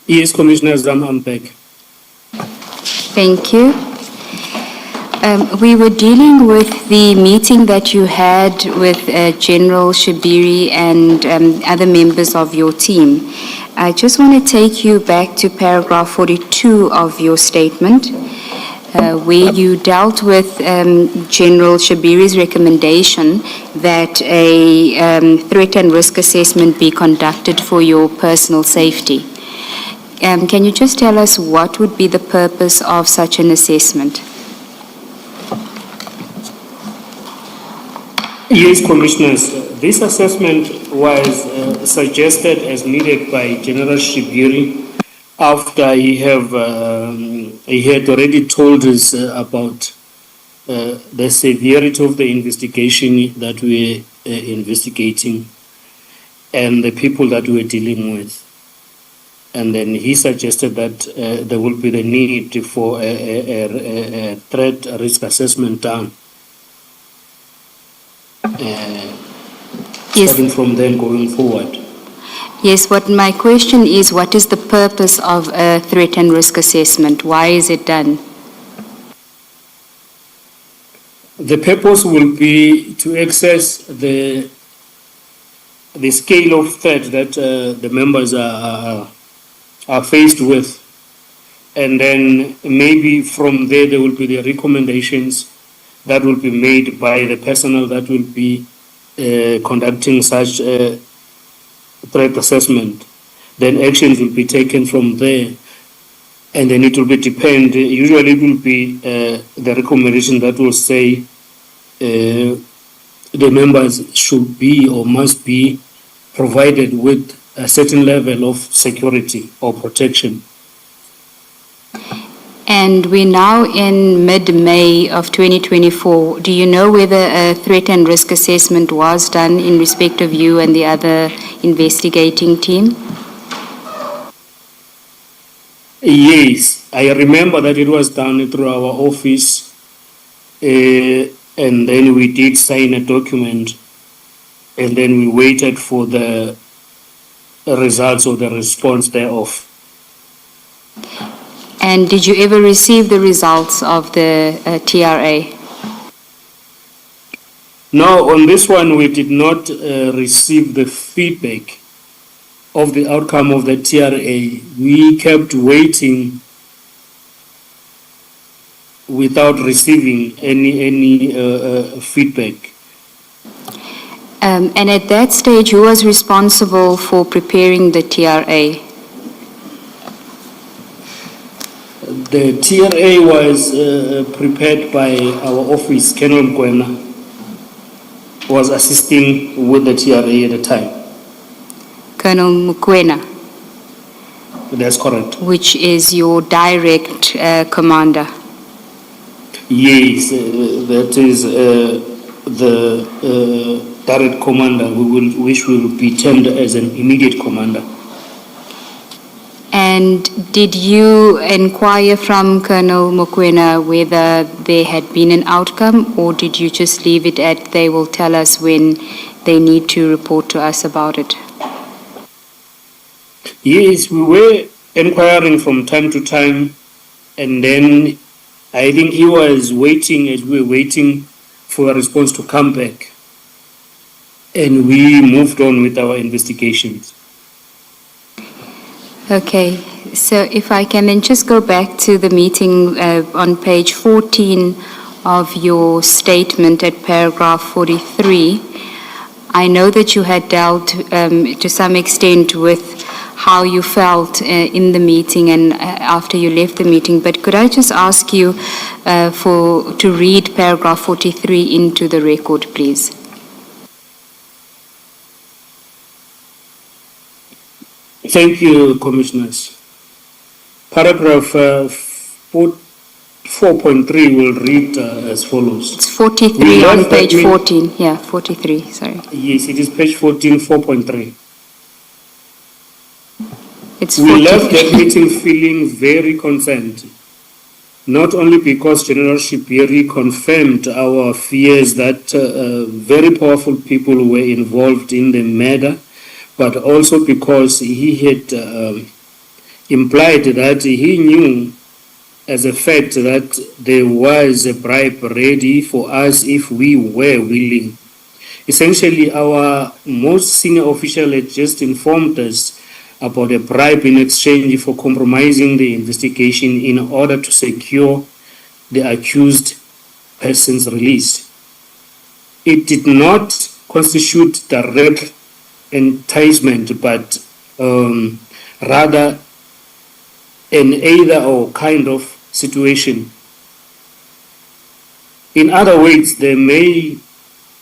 Yes, Commissioner Zam, I'm back. Thank you. We were dealing with the meeting that you had with General Shabiri and other members of your team. I just want to take you back to paragraph 42 of your statement, where you dealt with General Shabiri's recommendation that a threat and risk assessment be conducted for your personal safety. Can you just tell us what would be the purpose of such an assessment? Yes, Commissioners, this assessment was suggested as needed by General Shibiri after he had already told us about the severity of the investigation that we were investigating and the people that we were dealing with. And then he suggested that there will be the need for a threat risk assessment done. Starting from then going forward. Yes, what my question is, what is the purpose of a threat and risk assessment? Why is it done? The purpose will be to assess the scale of threat that the members are faced with, and then maybe from there will be the recommendations that will be made by the personnel that will be conducting such a threat assessment. Then actions will be taken from there, and then it will be usually it will be the recommendation that will say the members should be or must be provided with a certain level of security or protection. And we're now in mid-May of 2024. Do you know whether a threat and risk assessment was done in respect of you and the other investigating team? Yes, I remember that it was done through our office, and then we did sign a document, and then we waited for the results or the response thereof. And did you ever receive the results of the TRA? No, on this one we did not receive the feedback of the outcome of the TRA. We kept waiting without receiving any feedback. And at that stage, who was responsible for preparing the TRA? The TRA was prepared by our office. Colonel Mkwena was assisting with the TRA at the time. Colonel Mukwena? That's correct. Which is your direct commander? Yes, that is the direct commander, which will be termed as an immediate commander. And did you inquire from Colonel Mukwena whether there had been an outcome, or did you just leave it at they will tell us when they need to report to us about it? Yes, we were inquiring from time to time, and then I think he was waiting as we were waiting for a response to come back, and we moved on with our investigations. Okay, so if I can then just go back to the meeting on page 14 of your statement at paragraph 43. I know that you had dealt to some extent with how you felt in the meeting and after you left the meeting, but could I just ask you to read paragraph 43 into the record, please? Thank you, Commissioners. Paragraph 4.3 will read as follows. It's 43 on page 14. Yeah, 43, sorry. Yes, it is page 14, 4.3. It's we left that meeting feeling very concerned, not only because General Shibiri confirmed our fears that very powerful people were involved in the murder, but also because he had implied that he knew as a fact that there was a bribe ready for us if we were willing. Essentially, our most senior official had just informed us about a bribe in exchange for compromising the investigation in order to secure the accused person's release. It did not constitute direct enticement, but rather an either or kind of situation. In other words, there may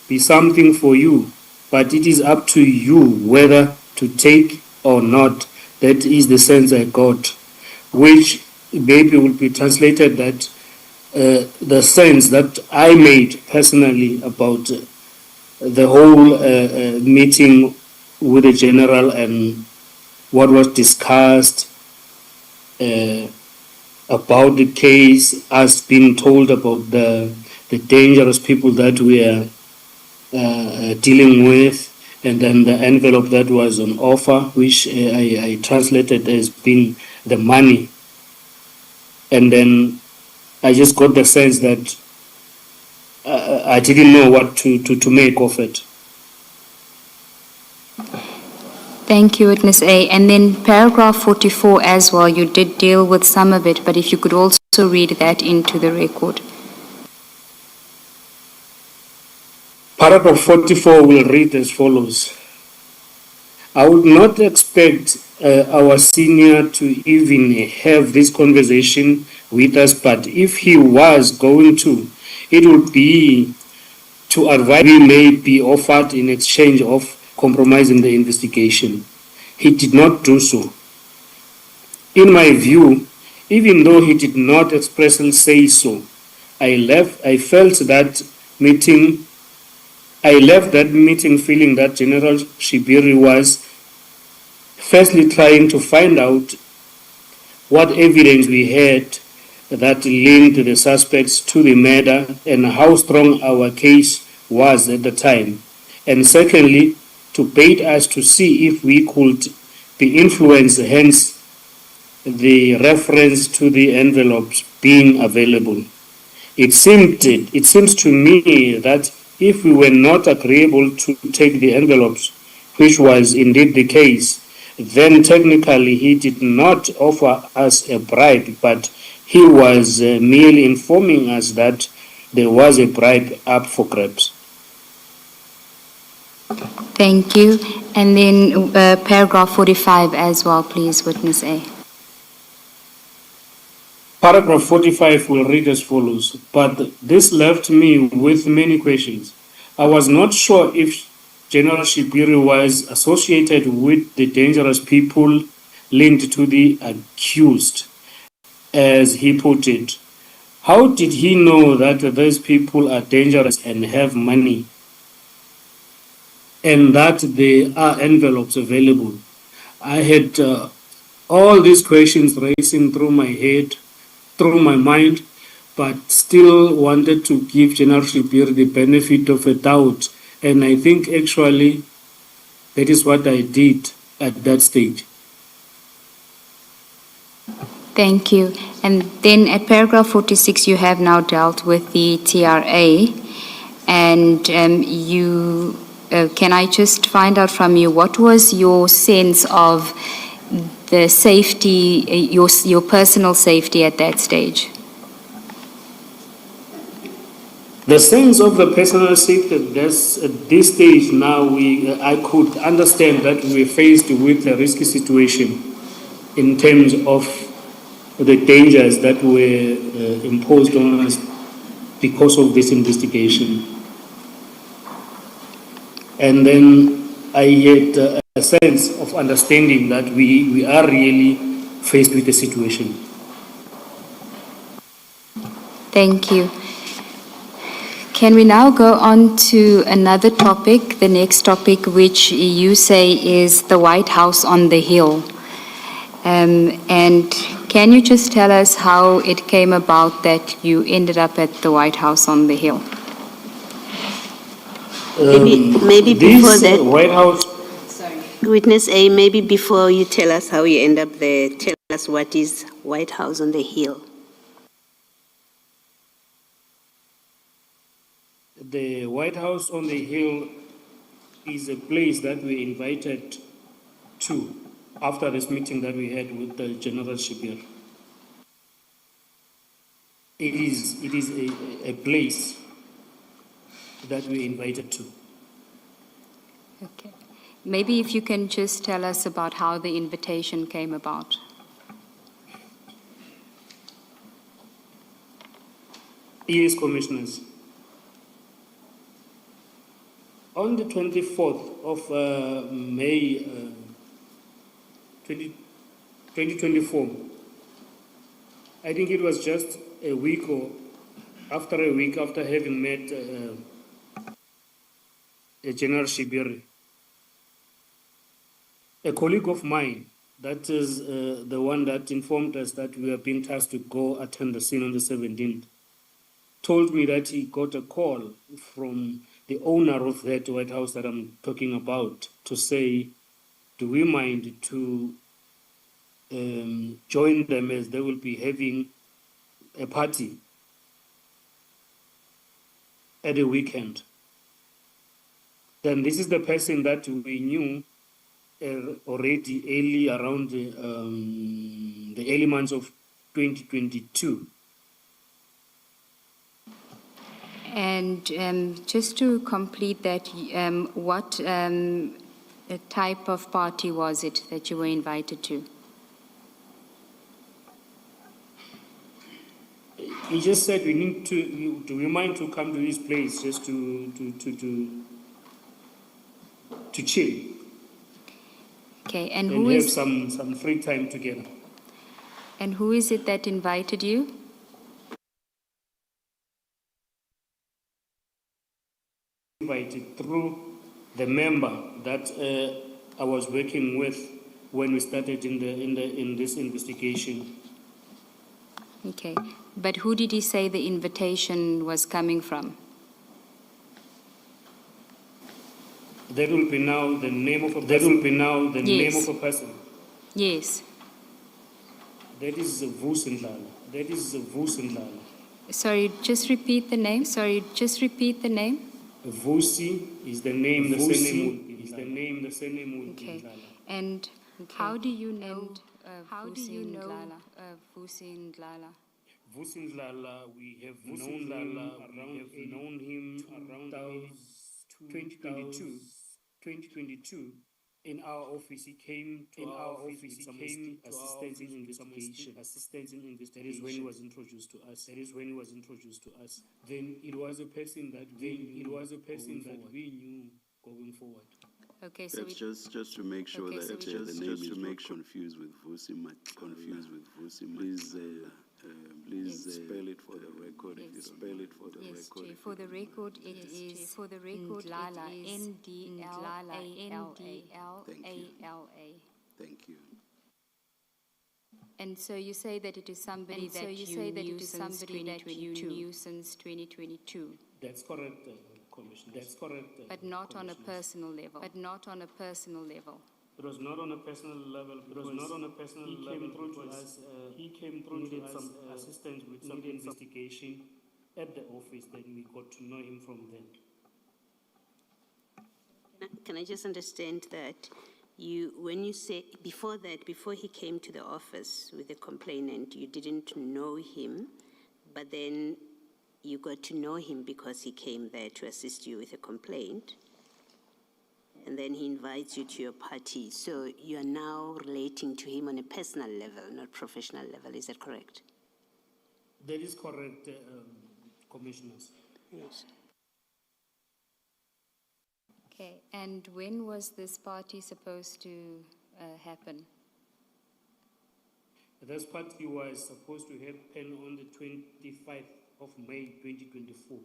be something for you, but it is up to you whether to take or not. That is the sense I got, which maybe will be translated that the sense that I made personally about the whole meeting with the general and what was discussed about the case, us being told about the dangerous people that we are dealing with, and then the envelope that was on offer, which I translated as being the money. And then I just got the sense that I didn't know what to make of it. Thank you, Witness A. And then paragraph 44 as well, you did deal with some of it, but if you could also read that into the record. Paragraph 44 will read as follows. I would not expect our senior to even have this conversation with us, but if he was going to, it would be to advise we may be offered in exchange of compromising the investigation. He did not do so. In my view, even though he did not expressly say so, I left that meeting feeling that General Shibiri was firstly trying to find out what evidence we had that linked the suspects to the murder and how strong our case was at the time. And secondly, to bait us to see if we could be influenced, hence the reference to the envelopes being available. It seems to me that if we were not agreeable to take the envelopes, which was indeed the case, then technically he did not offer us a bribe, but he was merely informing us that there was a bribe up for grabs. Thank you. And then paragraph 45 as well, please, Witness A. Paragraph 45 will read as follows, but this left me with many questions. I was not sure if General Shibiri was associated with the dangerous people linked to the accused, as he put it. How did he know that those people are dangerous and have money, and that there are envelopes available? I had all these questions racing through my head, through my mind, but still wanted to give General Shibiri the benefit of a doubt. And I think actually that is what I did at that stage. Thank you. And then at paragraph 46, you have now dealt with the TRA. And can I just find out from you, what was your sense of the safety, your personal safety at that stage? The sense of the personal safety at this stage now, I could understand that we were faced with a risky situation in terms of the dangers that were imposed on us because of this investigation. And then I had a sense of understanding that we are really faced with a situation. Thank you. Can we now go on to another topic, the next topic, which you say is the White House on the Hill? And can you just tell us how it came about that you ended up at the White House on the Hill? Maybe before that, White House. Witness A, maybe before you tell us how you end up there, tell us what is White House on the Hill? The White House on the Hill is a place that we invited to after this meeting that we had with the General Shibir. It is a place that we invited to. Okay. Maybe if you can just tell us about how the invitation came about. Yes, Commissioners. On the 24th of May 2024, I think it was just a week or after a week after having met General Shibiri, a colleague of mine, that is the one that informed us that we are being tasked to go attend the scene on the 17th, told me that he got a call from the owner of that White House that I'm talking about to say, do we mind to join them as they will be having a party at the weekend. Then this is the person that we knew already early around the early months of 2022. And just to complete that, what type of party was it that you were invited to? He just said we need to. Do we mind to come to this place just to chill? Okay, and who have some free time together. And who is it that invited you? Invited through the member that I was working with when we started in this investigation. Okay, but who did he say the invitation was coming from? That will be now the name of a person. That will be now the name of a person. Yes. That is Vusindlala. That is Vusindlala. Sorry, just repeat the name. Vusi is the name. The surname is the name. The surname will be Ndlala. And how do you know Vusindlala? Vusindlala, we have known him around 2022. In our office, he came to our office with some assistance in investigation. That is when he was introduced to us. Then it was a person that we knew going forward. Okay, so just to make sure that the name is not confused with Vusi Madlanga. Please spell it for the record. If you spell it for the record. For the record, it is Ndlala, Ndlala. Thank you. And so you say that it is somebody that you knew since 2022. That's correct, Commissioner. That's correct. But not on a personal level. It was not on a personal level. He came through to us. Some assistance with some investigation at the office. Then we got to know him from then. Can I just understand that when you say before he came to the office with the complainant, you didn't know him, but then you got to know him because he came there to assist you with a complaint, and then he invites you to your party. So you are now relating to him on a personal level, not professional level. Is that correct? That is correct, Commissioners. Yes. Okay, and when was this party supposed to happen? This party was supposed to happen on the 25th of May 2024.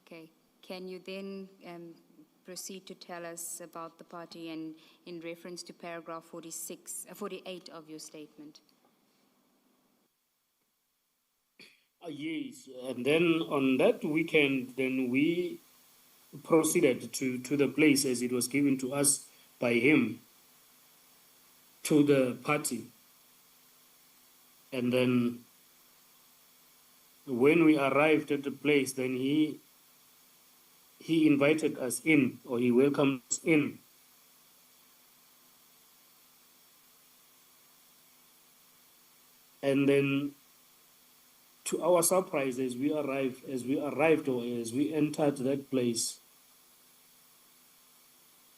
Okay, can you then proceed to tell us about the party and in reference to paragraph 48 of your statement? Yes, and then on that weekend, then we proceeded to the place as it was given to us by him, to the party. And then when we arrived at the place, then he invited us in, or he welcomed us in. And then, to our surprise, as we arrived, or as we entered that place,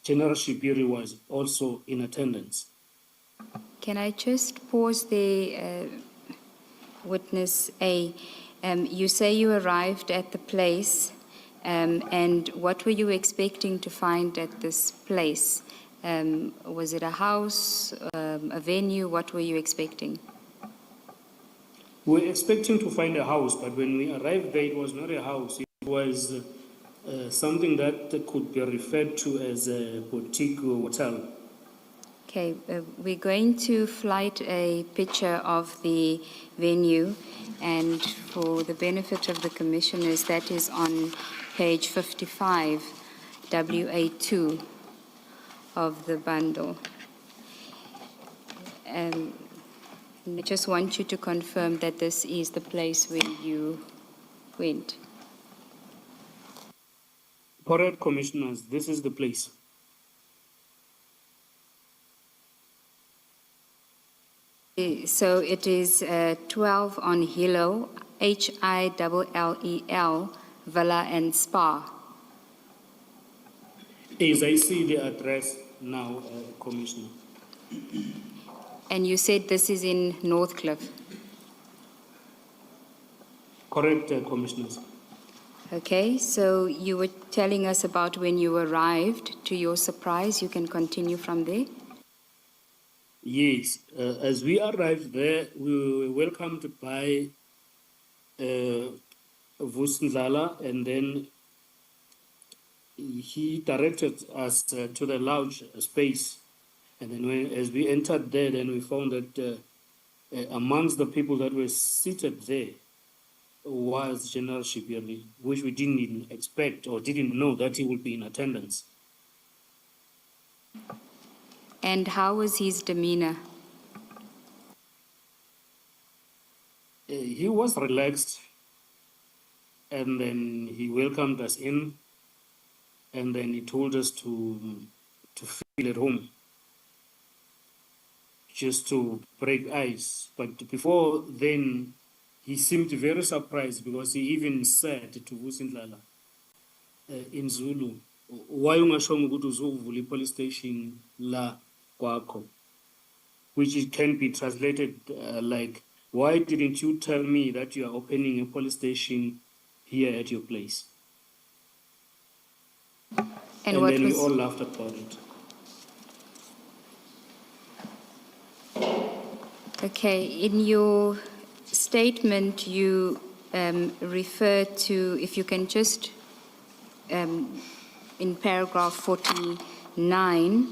General Shibiri was also in attendance. Can I just pause there, Witness A? You say you arrived at the place, and what were you expecting to find at this place? Was it a house, a venue? What were you expecting? We were expecting to find a house, but when we arrived there, it was not a house. It was something that could be referred to as a boutique hotel. Okay, we're going to flight a picture of the venue, and for the benefit of the commissioners, that is on page 55, WA2 of the bundle. I just want you to confirm that this is the place where you went. Correct, commissioners, this is the place. So it is 12 on Hilo, HILLEL, Villa and Spa. As I see the address now, Commissioner. And you said this is in Northcliffe. Correct, Commissioners. Okay, so you were telling us about when you arrived. To your surprise, you can continue from there. Yes, as we arrived there, we were welcomed by Vusindlala, and then he directed us to the lounge space. And then as we entered there, then we found that amongst the people that were seated there was General Shibiri, which we didn't even expect or didn't know that he would be in attendance. And how was his demeanor? He was relaxed, and then he welcomed us in, and then he told us to feel at home, just to break ice. But before then, he seemed very surprised, because he even said to Vusindlala in Zulu, "Why ungashongo ukuthi uzovula police station la kwakho?" Which it can be translated like, "Why didn't you tell me that you are opening a police station here at your place?" And then we all laughed about it. Okay, in your statement, you refer to, if you can just, in paragraph 49,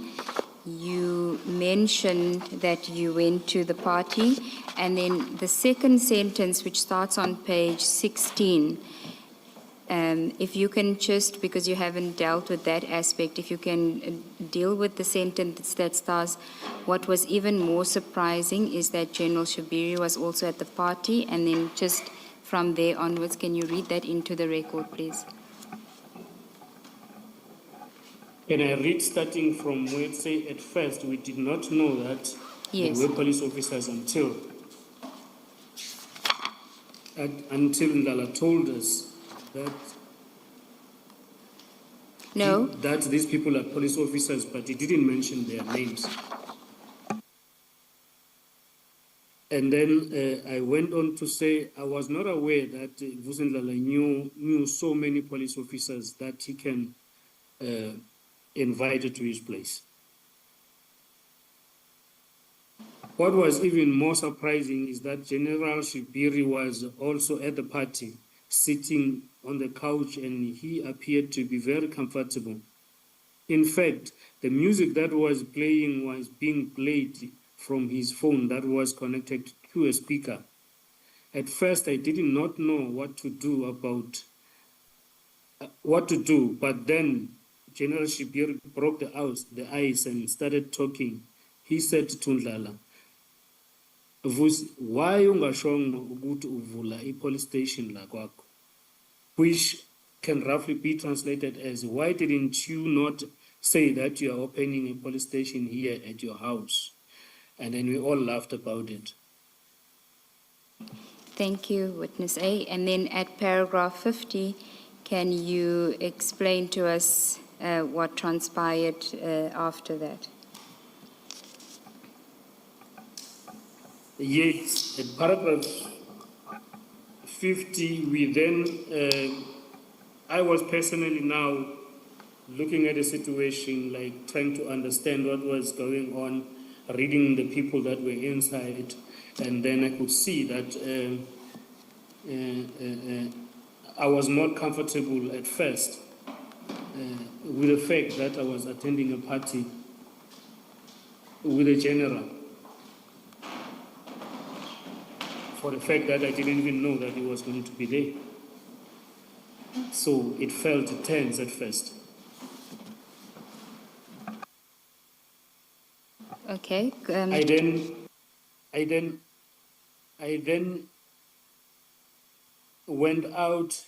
you mentioned that you went to the party, and then the second sentence, which starts on page 16, if you can just, because you haven't dealt with that aspect, if you can deal with the sentence that starts, "What was even more surprising is that General Shibiri was also at the party," and then just from there onwards, can you read that into the record, please? Can I read starting from where it say, "At first, we did not know that Yes. they were police officers until Ndala told us that No. that these people are police officers, but he didn't mention their names." And then I went on to say, "I was not aware that Vusindlala knew so many police officers that he can invite to his place." What was even more surprising is that General Shibiri was also at the party, sitting on the couch, and he appeared to be very comfortable. In fact, the music that was playing was being played from his phone that was connected to a speaker. At first, I did not know what to do, but then General Shibiri broke the ice and started talking. He said to Ndlala, Vusi, why ungashongo ukuthi uvula police station la kwakho? Which can roughly be translated as, why didn't you not say that you are opening a police station here at your house? And then we all laughed about it. Thank you, Witness A. And then at paragraph 50, can you explain to us what transpired after that? Yes, at paragraph 50, we then, I was personally now looking at the situation, like trying to understand what was going on, reading the people that were inside, and then I could see that I was not comfortable at first with the fact that I was attending a party with a general, for the fact that I didn't even know that he was going to be there. So it felt tense at first. Okay. I then went out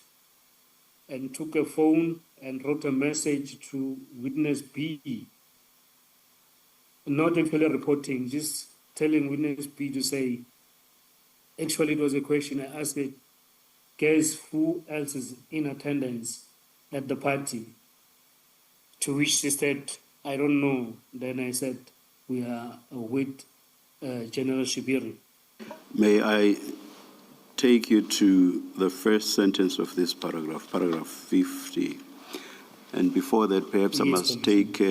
and took a phone and wrote a message to witness B, not actually reporting, just telling witness B to say, actually it was a question I asked it, guess who else is in attendance at the party? To which she said, I don't know. Then I said, we are with General Shibiri. May I take you to the first sentence of this paragraph, paragraph 50. And before that, perhaps I Yes, must Commissioner. take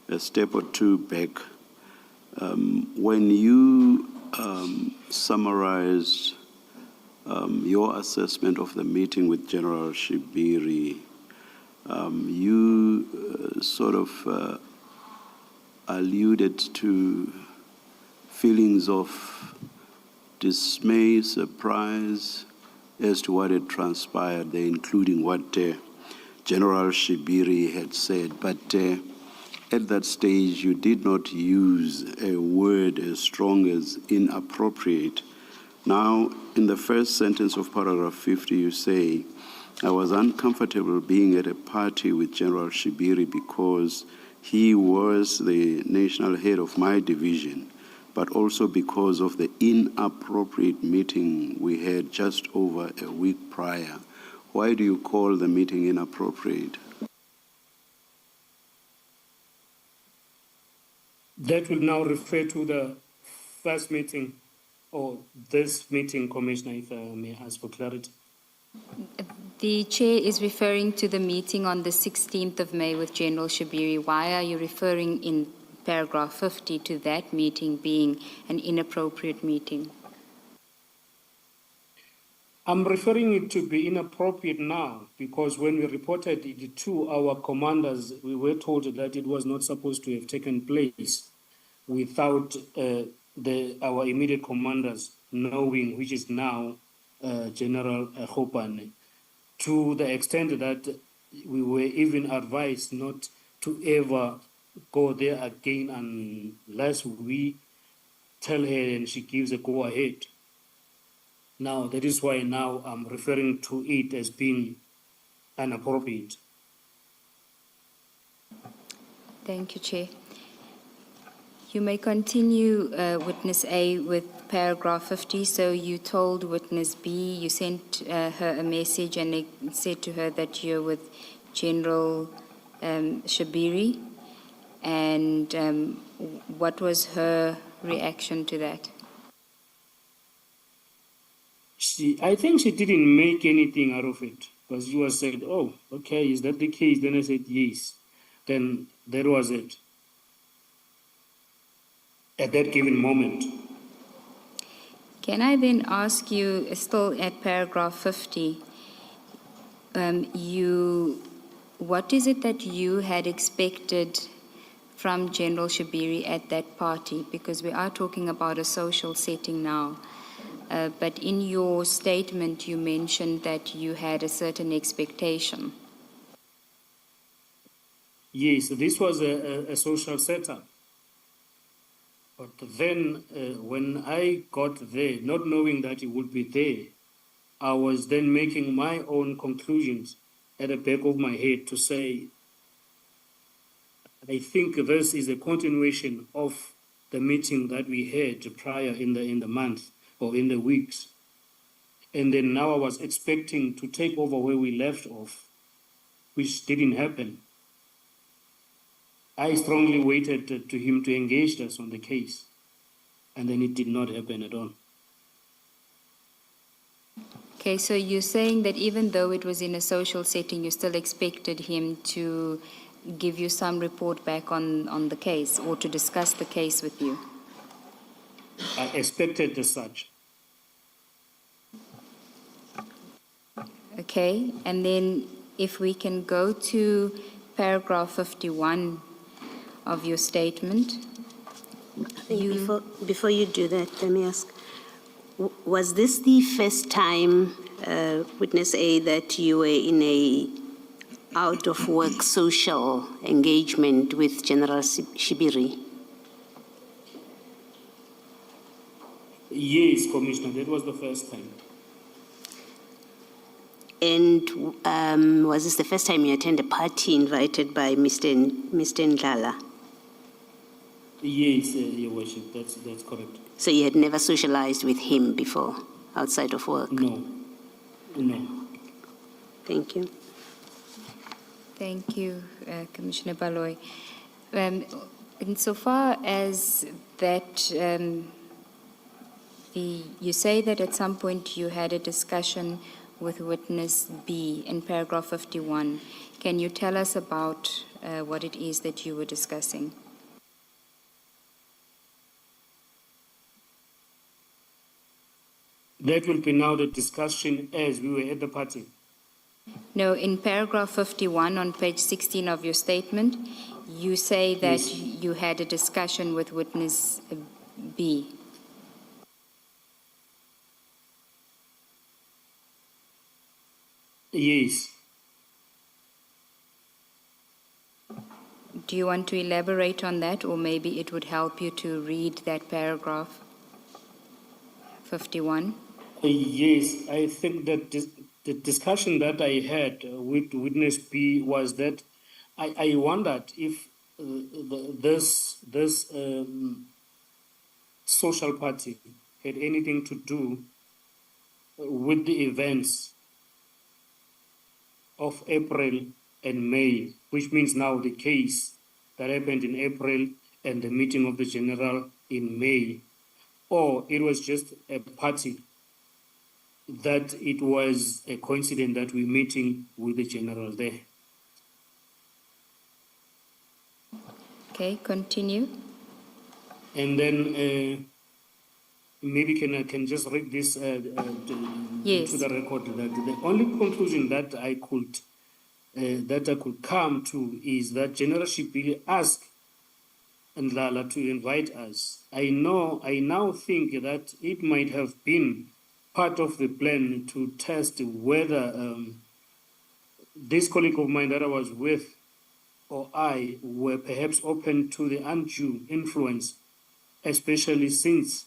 a step or two back. When you summarized your assessment of the meeting with General Shibiri, you sort of alluded to feelings of dismay, surprise as to what had transpired there, including what General Shibiri had said. But at that stage, you did not use a word as strong as inappropriate. Now, in the first sentence of paragraph 50, you say, I was uncomfortable being at a party with General Shibiri because he was the national head of my division, but also because of the inappropriate meeting we had just over a week prior. Why do you call the meeting inappropriate? That will now refer to the first meeting or this meeting, Commissioner, if I may ask for clarity. The chair is referring to the meeting on the 16th of May with General Shibiri. Why are you referring in paragraph 50 to that meeting being an inappropriate meeting? I'm referring it to be inappropriate now because when we reported it to our commanders, we were told that it was not supposed to have taken place without our immediate commanders knowing, which is now General Hopane, to the extent that we were even advised not to ever go there again unless we tell her and she gives a go-ahead. Now, that is why now I'm referring to it as being inappropriate. Thank you, Chair. You may continue, Witness A, with paragraph 50. So you told Witness B, you sent her a message and it said to her that you're with General Shibiri. And what was her reaction to that? I think she didn't make anything out of it because she was said, oh, okay, is that the case? Then I said, yes. Then that was it. At that given moment. Can I then ask you, still at paragraph 50, what is it that you had expected from General Shibiri at that party? Because we are talking about a social setting now. But in your statement, you mentioned that you had a certain expectation. Yes, this was a social setup. But then, when I got there, not knowing that he would be there, I was then making my own conclusions at the back of my head to say, I think this is a continuation of the meeting that we had prior in the month or in the weeks. And then now I was expecting to take over where we left off, which didn't happen. I strongly waited to him to engage us on the case, and then it did not happen at all. Okay, so you're saying that even though it was in a social setting, you still expected him to give you some report back on the case or to discuss the case with you? I expected as such. Okay, and then if we can go to paragraph 51 of your statement. Before you do that, let me ask, was this the first time, witness A, that you were in a out-of-work social engagement with General Shibiri? Yes, Commissioner, that was the first time. And was this the first time you attended a party invited by Mr. Ndlala? Yes, Your Worship, that's correct. So you had never socialized with him before, outside of work? No. Thank you. Thank you, Commissioner Baloy. Insofar as that, you say that at some point you had a discussion with witness B in paragraph 51. Can you tell us about what it is that you were discussing? That will be now the discussion as we were at the party. No, in paragraph 51 on page 16 of your statement, you say that Yes. you had a discussion with witness B. Yes. Do you want to elaborate on that, or maybe it would help you to read that paragraph 51? Yes, I think that the discussion that I had with witness B was that I wondered if this social party had anything to do with the events of April and May, which means now the case that happened in April and the meeting of the general in May, or it was just a party that it was a coincidence that we're meeting with the general there. Okay, continue. And then maybe I can just read this Yes. to the record that the only conclusion that I could come to is that General Shibiri asked Ndlala to invite us. I now think that it might have been part of the plan to test whether this colleague of mine that I was with or I were perhaps open to the undue influence, especially since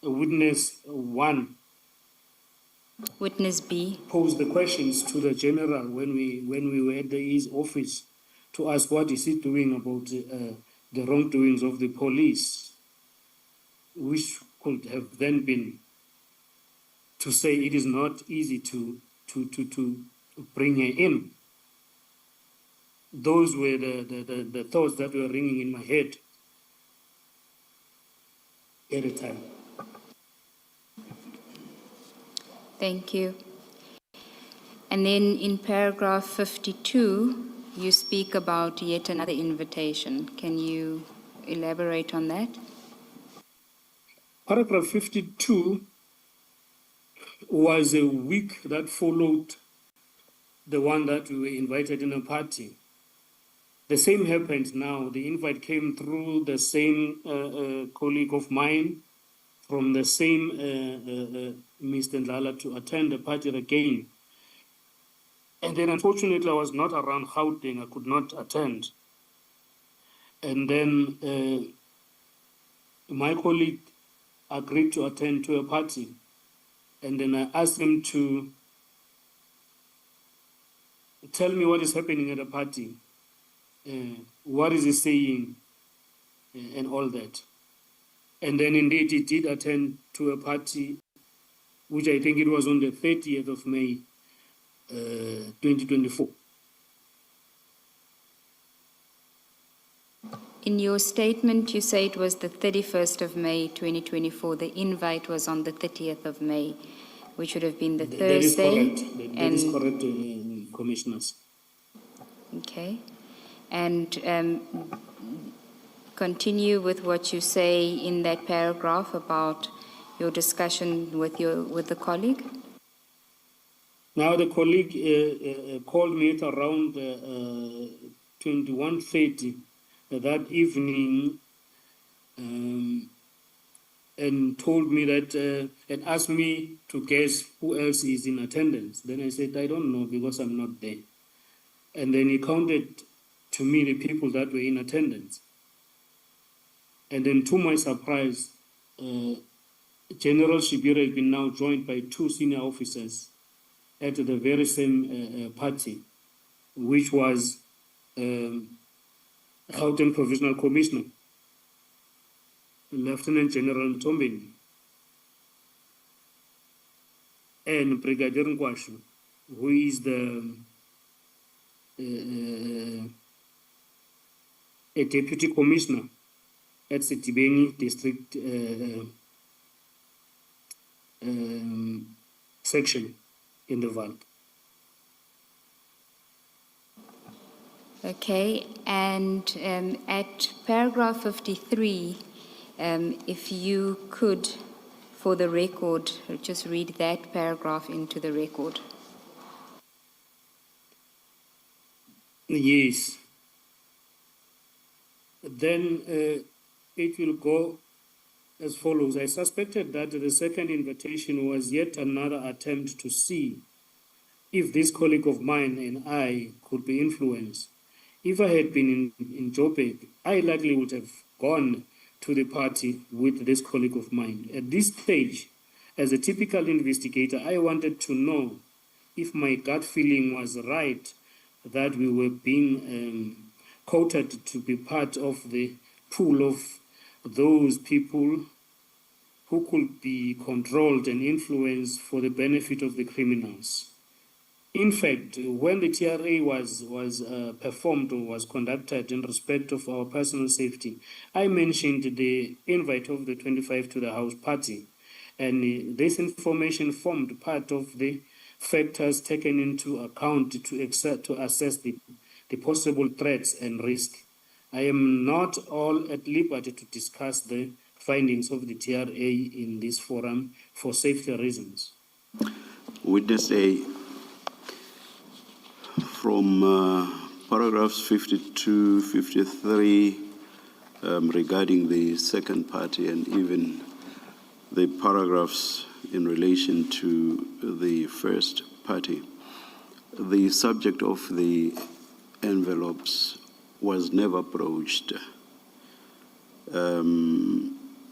witness one Witness B. posed the questions to the general when we were at his office to ask what is he doing about the wrongdoings of the police, which could have then been to say it is not easy to bring her in. Those were the thoughts that were ringing in my head at the time. Thank you. And then in paragraph 52, you speak about yet another invitation. Can you elaborate on that? Paragraph 52 was a week that followed the one that we were invited in a party. The same happened now. The invite came through the same colleague of mine from the same Mr. Ndlala to attend the party again. And then unfortunately I was not around Gauteng. I could not attend. And then my colleague agreed to attend to a party. And then I asked him to tell me what is happening at the party, what is he saying, and all that. And then indeed he did attend to a party, which I think it was on the 30th of May, 2024. In your statement, you say it was the 31st of May, 2024. The invite was on the 30th of May, which would have been the Thursday. That is correct. That is correct, commissioners. Okay. And continue with what you say in that paragraph about your discussion with the colleague. Now the colleague called me at around 21:30 that evening and told me that and asked me to guess who else is in attendance. Then I said, I don't know because I'm not there. And then he counted to me the people that were in attendance. And then to my surprise, General Shibira has been now joined by 2 senior officers at the very same party, which was Gauteng Provisional Commissioner, Lieutenant General Ntombeni, and Brigadier Nkwashu, who is the a deputy commissioner at Setibeni district section in the Val. Okay, and at paragraph 53, if you could, for the record, just read that paragraph into the record. Yes. Then it will go as follows. I suspected that the second invitation was yet another attempt to see if this colleague of mine and I could be influenced. If I had been in Joburg, I likely would have gone to the party with this colleague of mine. At this stage, as a typical investigator, I wanted to know if my gut feeling was right, that we were being quoted to be part of the pool of those people who could be controlled and influenced for the benefit of the criminals. In fact, when the TRA was performed or was conducted in respect of our personal safety, I mentioned the invite of the 25 to the house party, and this information formed part of the factors taken into account to assess the possible threats and risk. I am not all at liberty to discuss the findings of the TRA in this forum for safety reasons. Witness A, from paragraphs 52, 53, regarding the second party, and even the paragraphs in relation to the first party, the subject of the envelopes was never broached.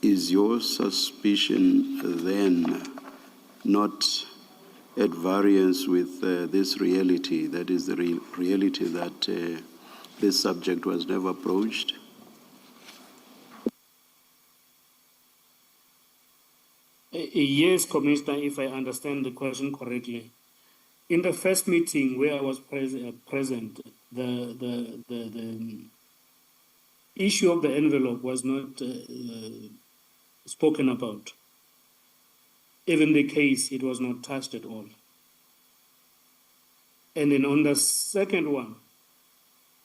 Is your suspicion then not at variance with this reality, that is the reality that this subject was never broached? Yes, Commissioner, if I understand the question correctly. In the first meeting where I was present, the issue of the envelope was not spoken about. Even the case, it was not touched at all. And then on the second one,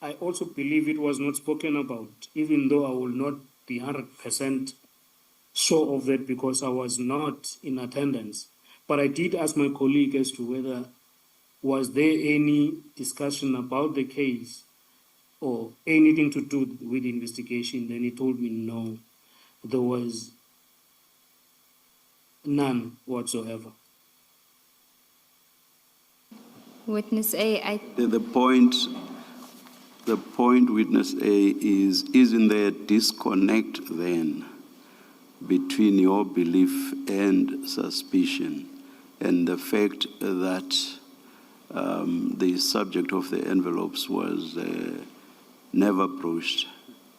I also believe it was not spoken about, even though I will not be 100% sure of that because I was not in attendance. But I did ask my colleague as to whether was there any discussion about the case or anything to do with the investigation. Then he told me no, there was none whatsoever. Witness A, The point The point, witness A, is, isn't there a disconnect then between your belief and suspicion and the fact that the subject of the envelopes was never broached,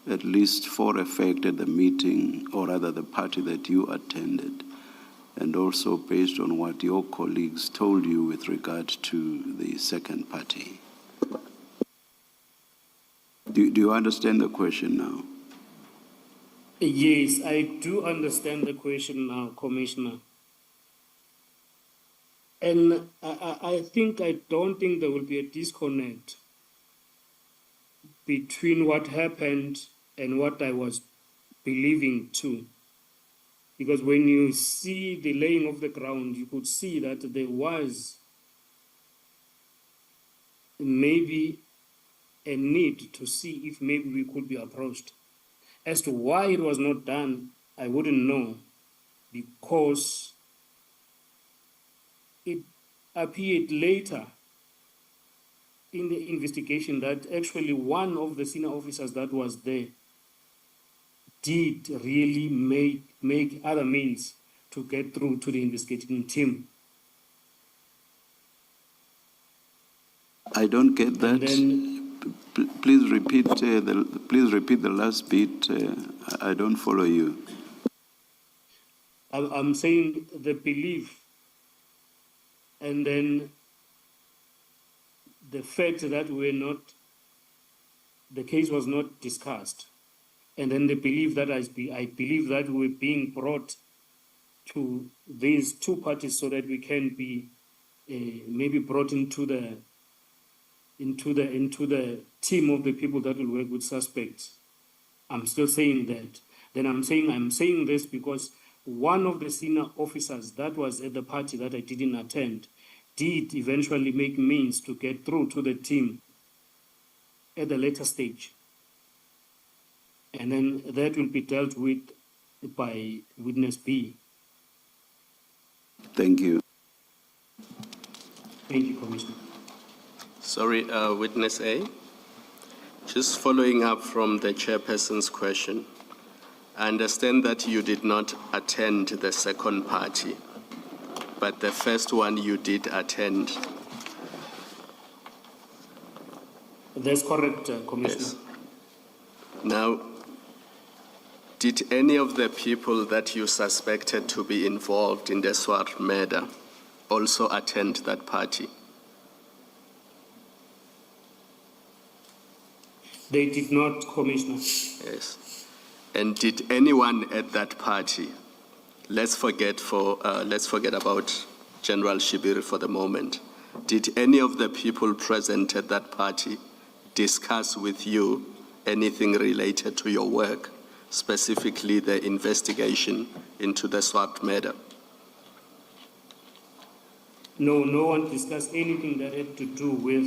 at least for a fact at the meeting, or rather the party that you attended, and also based on what your colleagues told you with regard to the second party? Do you understand the question now? Yes, I do understand the question now, Commissioner. And I don't think there will be a disconnect between what happened and what I was believing too. Because when you see the laying of the ground, you could see that there was maybe a need to see if maybe we could be approached. As to why it was not done, I wouldn't know, because it appeared later in the investigation that actually one of the senior officers that was there did really make other means to get through to the investigating team. I don't get that. And then, Please repeat the last bit. I don't follow you. I'm saying the belief, and then the fact that the case was not discussed, and then the belief that I believe that we're being brought to these two parties so that we can be maybe brought into the team of the people that will work with suspects. I'm still saying that. Then I'm saying this because one of the senior officers that was at the party that I didn't attend did eventually make means to get through to the team at a later stage. And then that will be dealt with by witness B. Thank you. Thank you, Commissioner. Sorry, witness A. Just following up from the chairperson's question, I understand that you did not attend the second party, but the first one you did attend. That's correct, Commissioner. Yes. Now, did any of the people that you suspected to be involved in the Swart murder also attend that party? They did not, Commissioner. Yes. And did anyone at that party, let's forget about General Shibiri for the moment, did any of the people present at that party discuss with you anything related to your work, specifically the investigation into the Swart murder? No, no one discussed anything that had to do with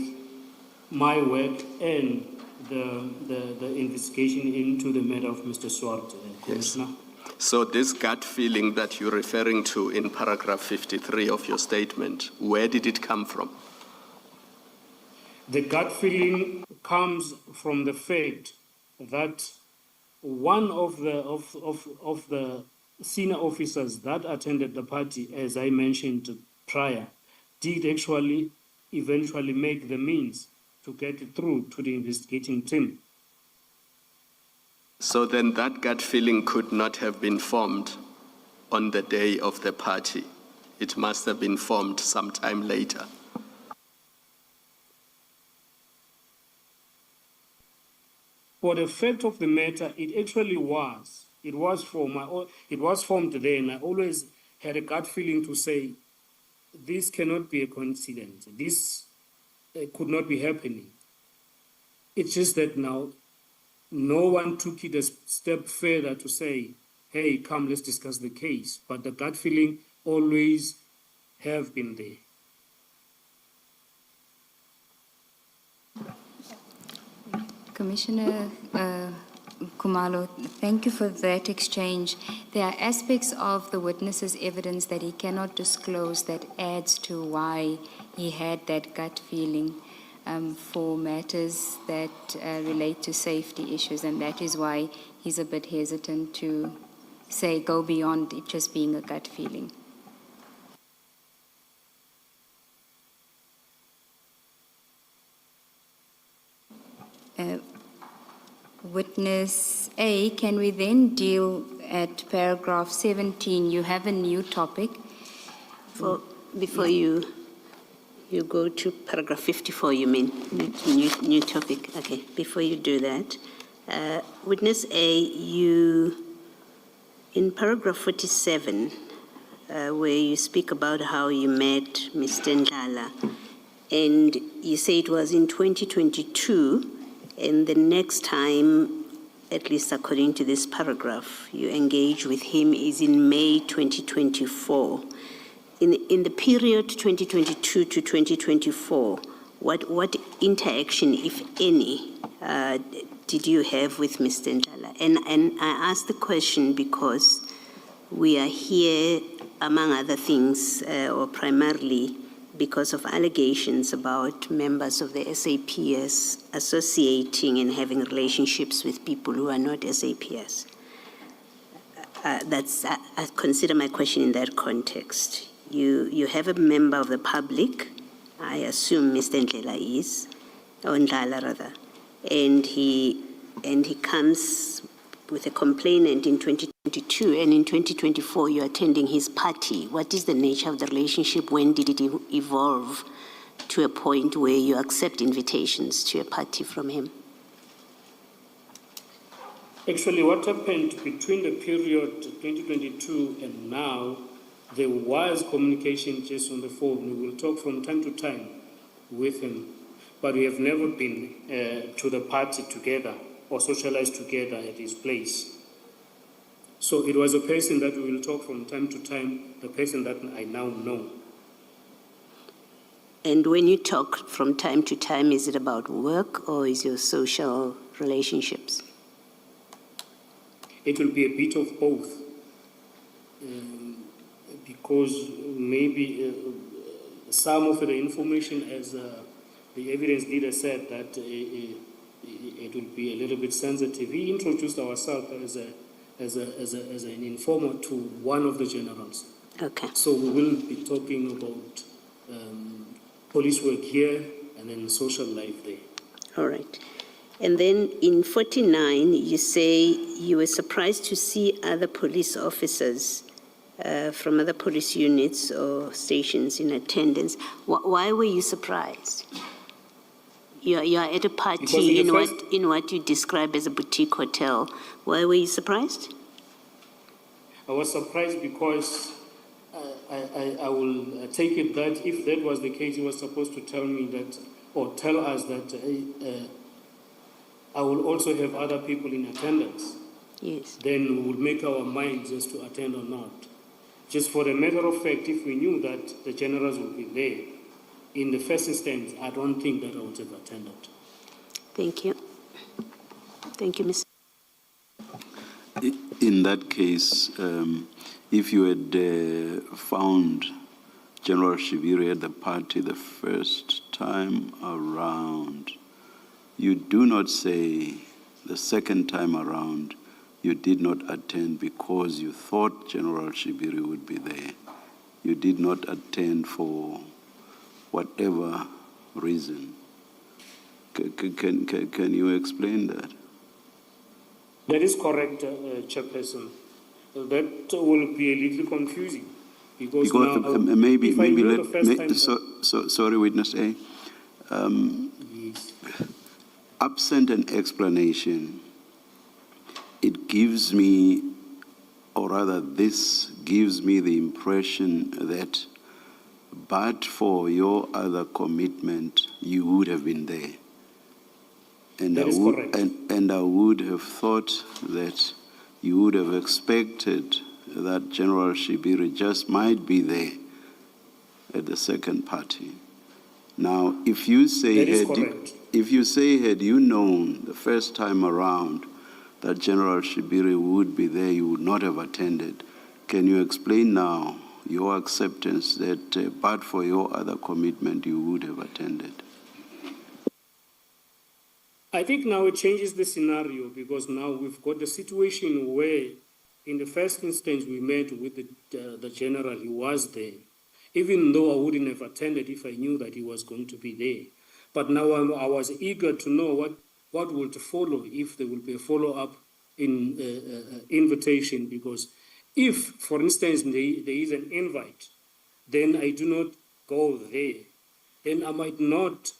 my work and the investigation into the murder of Mr. Swart, Commissioner. Yes. So this gut feeling that you're referring to in paragraph 53 of your statement, where did it come from? The gut feeling comes from the fact that one of the senior officers that attended the party, as I mentioned prior, did actually eventually make the means to get it through to the investigating team. So then that gut feeling could not have been formed on the day of the party. It must have been formed sometime later. For the fact of the matter, it actually was. It was formed there, and I always had a gut feeling to say, this cannot be a coincidence. This could not be happening. It's just that now no one took it a step further to say, hey, come, let's discuss the case. But the gut feeling always have been there. Commissioner Kumalo, thank you for that exchange. There are aspects of the witness's evidence that he cannot disclose that adds to why he had that gut feeling. for matters that relate to safety issues, and that is why he's a bit hesitant to say go beyond it just being a gut feeling. Witness A, can we then deal at paragraph 17? You have a new topic. Before you go to paragraph 54, you mean, new topic. Okay, before you do that, witness A, in paragraph 47, where you speak about how you met Mr. Ndlala, and you say it was in 2022, and the next time, at least according to this paragraph, you engage with him is in May 2024. In the period 2022 to 2024, what interaction, if any, did you have with Mr. Ndlala? And I ask the question because we are here, among other things, or primarily because of allegations about members of the SAPS associating and having relationships with people who are not SAPS. I consider my question in that context. You have a member of the public, I assume Mr. Ndlala is, or Ndlala rather, and he comes with a complainant in 2022, and in 2024 you're attending his party. What is the nature of the relationship? When did it evolve to a point where you accept invitations to a party from him? Actually, what happened between the period 2022 and now, there was communication just on the phone. We will talk from time to time with him, but we have never been to the party together or socialized together at his place. So it was a person that we will talk from time to time, the person that I now know. And when you talk from time to time, is it about work or is it social relationships? It will be a bit of both, because maybe some of the information, as the evidence leader said, that it will be a little bit sensitive. We introduced ourselves as an informer to one of the generals. Okay. So we will be talking about police work here and then social life there. All right. And then in 49, you say you were surprised to see other police officers from other police units or stations in attendance. Why were you surprised? You are at a party in what you describe as a boutique hotel. Why were you surprised? I was surprised because I will take it that if that was the case, he was supposed to tell me that, or tell us that I will also have other people in attendance. Yes. Then we would make our minds as to attend or not. Just for the matter of fact, if we knew that the generals would be there, in the first instance, I don't think that I would have attended. Thank you. Thank you, Mr. In that case, if you had found General Shibiri at the party the first time around, you do not say the second time around you did not attend because you thought General Shibiri would be there. You did not attend for whatever reason. Can you explain that? That is correct, Chairperson. That will be a little confusing because now, sorry, Witness A. Yes. Absent an explanation, it gives me, or rather this gives me the impression that but for your other commitment, you would have been there. And that is correct. And I would have thought that you would have expected that General Shibiri just might be there at the second party. Now, if you say had you known the first time around that General Shibiri would be there, you would not have attended. Can you explain now your acceptance that but for your other commitment, you would have attended? I think now it changes the scenario because now we've got the situation where, in the first instance, we met with the general. He was there, even though I wouldn't have attended if I knew that he was going to be there. But now I was eager to know what would follow if there will be a follow-up invitation. Because if, for instance, there is an invite, then I do not go there, then I might not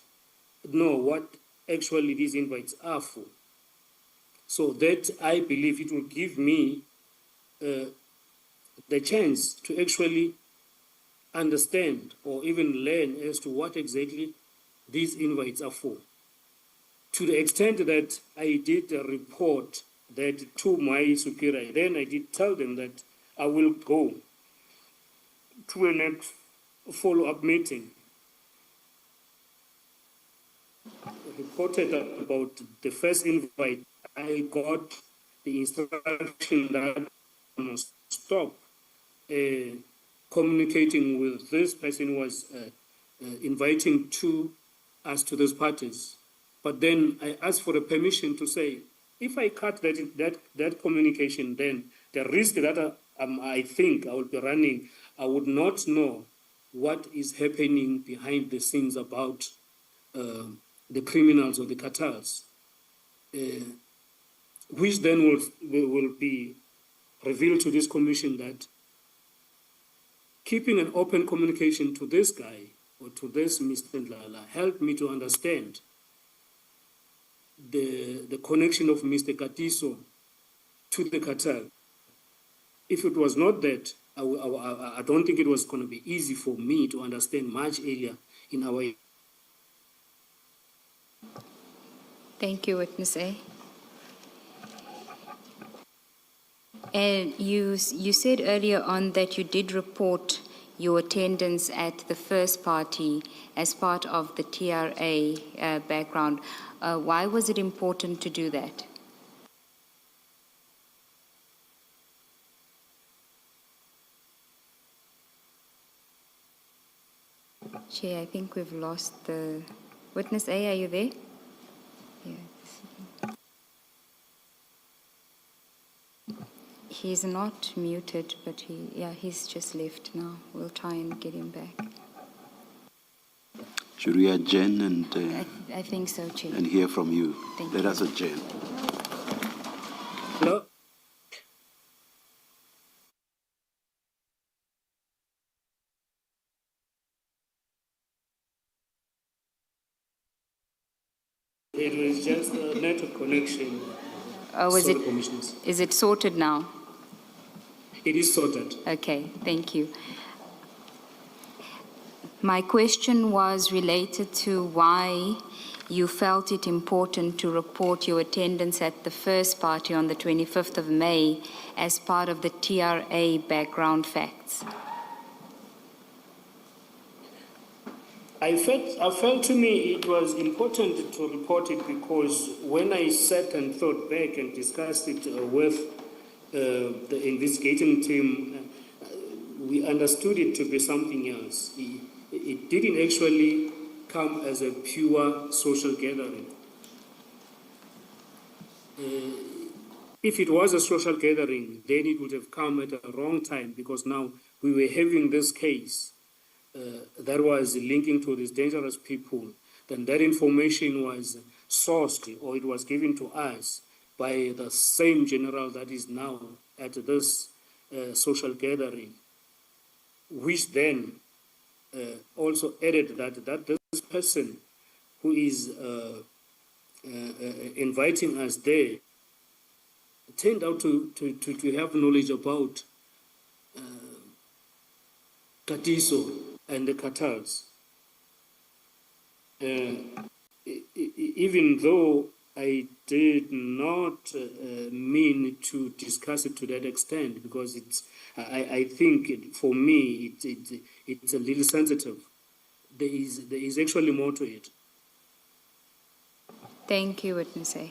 know what actually these invites are for. So that, I believe, it will give me the chance to actually understand or even learn as to what exactly these invites are for. To the extent that I did report that to my superior, then I did tell them that I will go to a next follow-up meeting. Reported about the first invite, I got the instruction that I must stop communicating with this person who was inviting us to those parties. But then I asked for a permission to say, if I cut that communication, then the risk that I think I will be running, I would not know what is happening behind the scenes about the criminals or the cartels, which then will be revealed to this commission that keeping an open communication to this guy or to this Mr. Ndlala helped me to understand the connection of Mr. Katiso to the cartel. If it was not that, I don't think it was going to be easy for me to understand much earlier in our. Thank you, Witness A. And you said earlier on that you did report your attendance at the first party as part of the TRA background. Why was it important to do that? Chair, I think we've lost the... Witness A, are you there? Yeah. He's not muted, but he's just left now. We'll try and get him back. Should we adjourn and I think so, Chair. and hear from you? Thank Let you. us adjourn. Hello? It was just a network connection. Sorry, Commissioners. Is it sorted now? It is sorted. Okay, thank you. My question was related to why you felt it important to report your attendance at the first party on the 25th of May as part of the TRA background facts. I felt to me it was important to report it because when I sat and thought back and discussed it with the investigating team, we understood it to be something else. It didn't actually come as a pure social gathering. If it was a social gathering, then it would have come at a wrong time because now we were having this case that was linking to these dangerous people. Then that information was sourced or it was given to us by the same general that is now at this social gathering, which then also added that this person who is inviting us there turned out to have knowledge about Katiso and the cartels. Even though I did not mean to discuss it to that extent, because I think for me it's a little sensitive. There is actually more to it. Thank you, Witness A.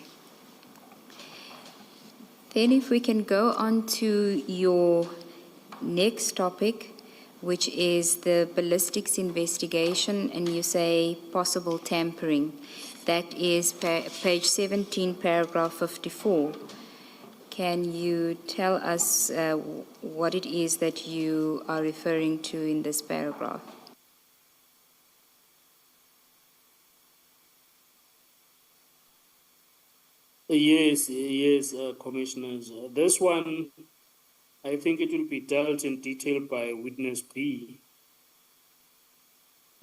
Then if we can go on to your next topic, which is the ballistics investigation, and you say possible tampering. That is page 17, paragraph 54. Can you tell us what it is that you are referring to in this paragraph? Yes, Commissioners. This one, I think it will be dealt in detail by witness B.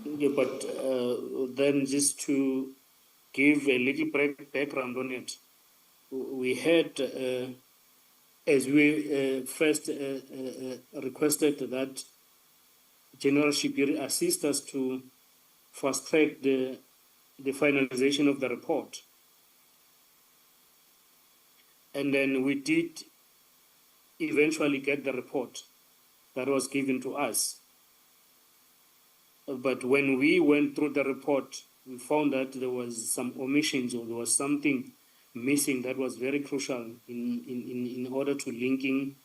Yeah, but then just to give a little background on it, we had, as we first requested that General Shibiri assist us to fast track the finalization of the report. And then we did eventually get the report that was given to us. But when we went through the report, we found that there was some omissions or there was something missing that was very crucial in order to linking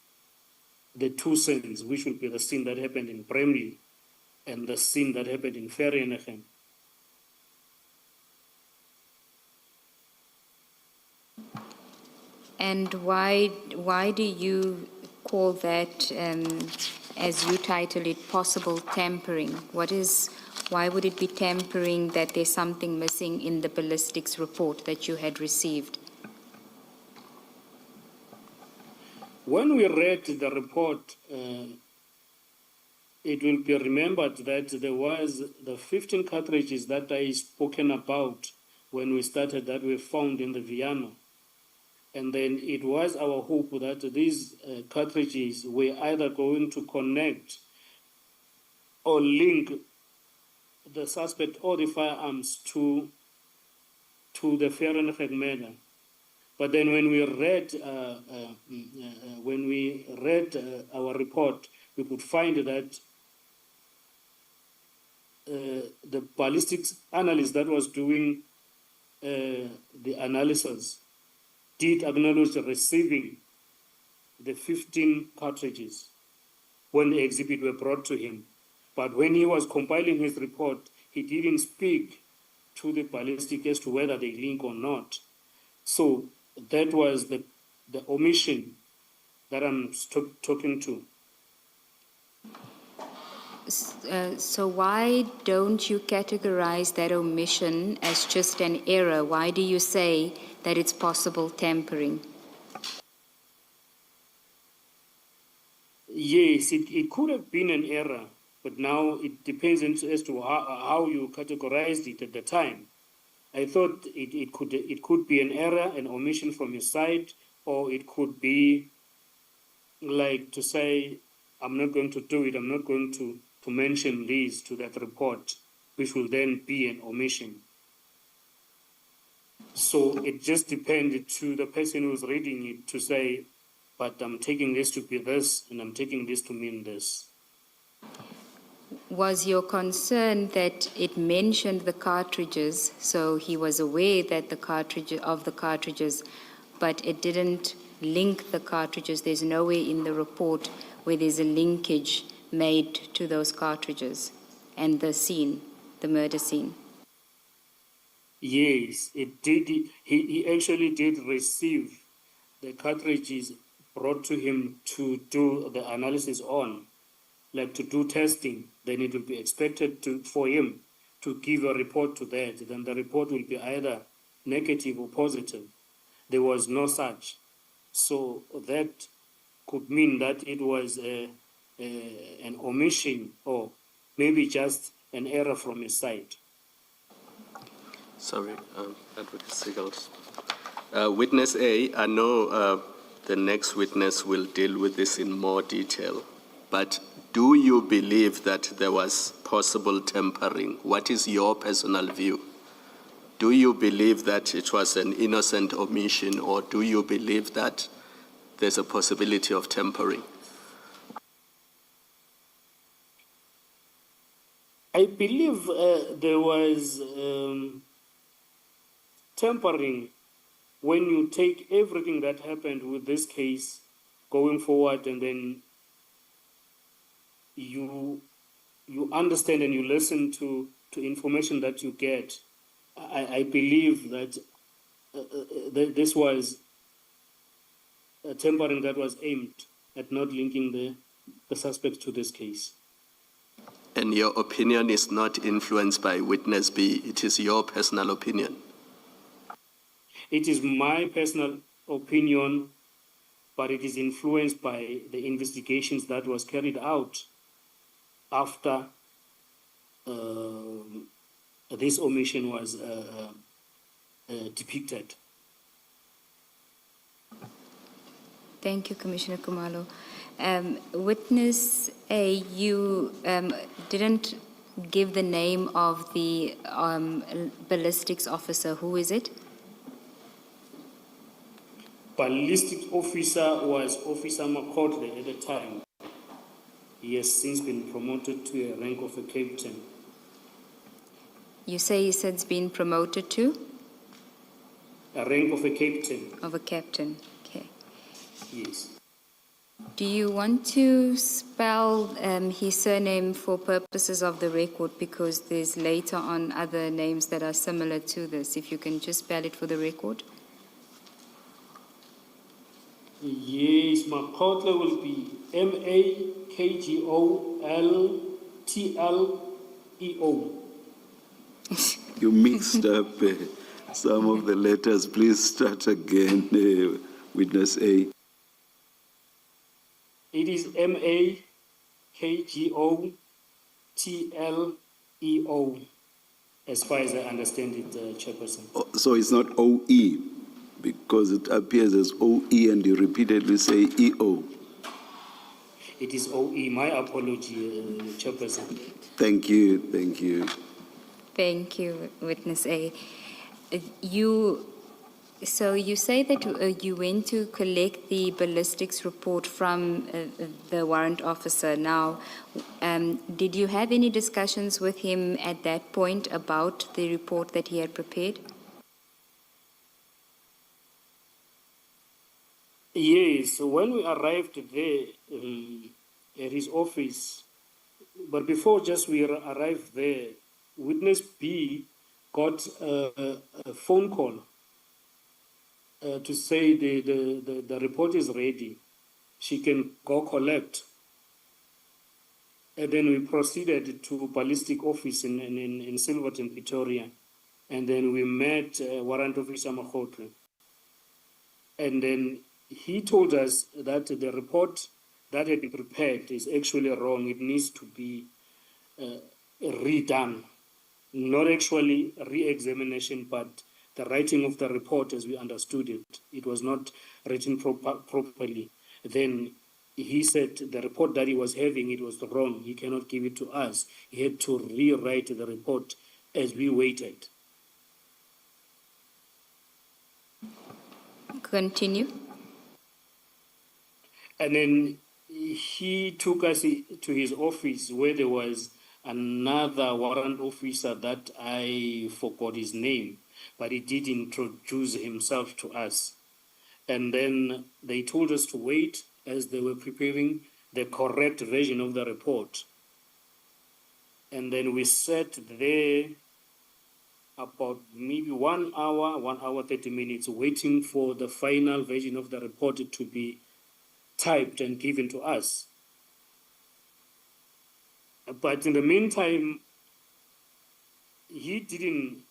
the two scenes, which would be the scene that happened in Bramley and the scene that happened in Vereeniging. And why do you call that, as you title it, possible tampering? Why would it be tampering that there's something missing in the ballistics report that you had received? When we read the report, it will be remembered that there was the 15 cartridges that I spoken about when we started that we found in the Vienna. And then it was our hope that these cartridges were either going to connect or link the suspect or the firearms to the Vereeniging murder. But then when we read our report, we could find that the ballistics analyst that was doing the analysis did acknowledge receiving the 15 cartridges when the exhibit were brought to him. But when he was compiling his report, he didn't speak to the ballistic as to whether they link or not. So that was the omission that I'm talking to. So why don't you categorize that omission as just an error? Why do you say that it's possible tampering? Yes, it could have been an error, but now it depends as to how you categorized it at the time. I thought it could be an error, an omission from your side, or it could be like to say, I'm not going to do it, I'm not going to mention this to that report, which will then be an omission. So it just depended to the person who's reading it to say, but I'm taking this to be this, and I'm taking this to mean this. Was your concern that it mentioned the cartridges, so he was aware that the cartridges, but it didn't link the cartridges? There's nowhere in the report where there's a linkage made to those cartridges and the scene, the murder scene. Yes, it did. He actually did receive the cartridges brought to him to do the analysis on, like to do testing. Then it will be expected for him to give a report to that. Then the report will be either negative or positive. There was no such. So that could mean that it was an omission or maybe just an error from his side. Sorry, Advocate Siegels. Witness A, I know the next witness will deal with this in more detail, but do you believe that there was possible tampering? What is your personal view? Do you believe that it was an innocent omission, or do you believe that there's a possibility of tampering? I believe there was tampering when you take everything that happened with this case going forward, and then you understand and you listen to information that you get I believe that this was a tampering that was aimed at not linking the suspect to this case. And your opinion is not influenced by witness B, it is your personal opinion. It is my personal opinion, but it is influenced by the investigations that was carried out after this omission was depicted. Thank you, Commissioner Kumalo. Witness A, you didn't give the name of the ballistics officer. Who is it? Ballistics officer was Officer Makotle at the time. He has since been promoted to a rank of a captain. You say he has been promoted to? A rank of a captain, Of a captain. Okay. yes. Do you want to spell his surname for purposes of the record, because there's later on other names that are similar to this? If you can just spell it for the record. Yes, Makotle will be Makotleo. You mixed up some of the letters. Please start again, witness A. It is Makotleo, as far as I understand it, Chairperson. Oh, so it's not OE, because it appears as OE and you repeatedly say EO. It is OE. My apology, Chairperson. Thank you, thank you. Thank you, Witness A. So you say that you went to collect the ballistics report from the warrant officer. Now, did you have any discussions with him at that point about the report that he had prepared? Yes, when we arrived there at his office, but before just we arrived there, witness B got a phone call to say the report is ready. She can go collect. And then we proceeded to ballistic office in Silverton, Pretoria. And then we met Warrant Officer Makotle. And then he told us that the report that had been prepared is actually wrong. It needs to be redone. Not actually re-examination, but the writing of the report as we understood it. It was not written properly. Then he said the report that he was having, it was wrong. He cannot give it to us. He had to rewrite the report as we waited. Continue. And then he took us to his office where there was another warrant officer that I forgot his name, but he did introduce himself to us. And then they told us to wait as they were preparing the correct version of the report. And then we sat there about maybe 1 hour, 30 minutes, waiting for the final version of the report to be typed and given to us. But in the meantime, he didn't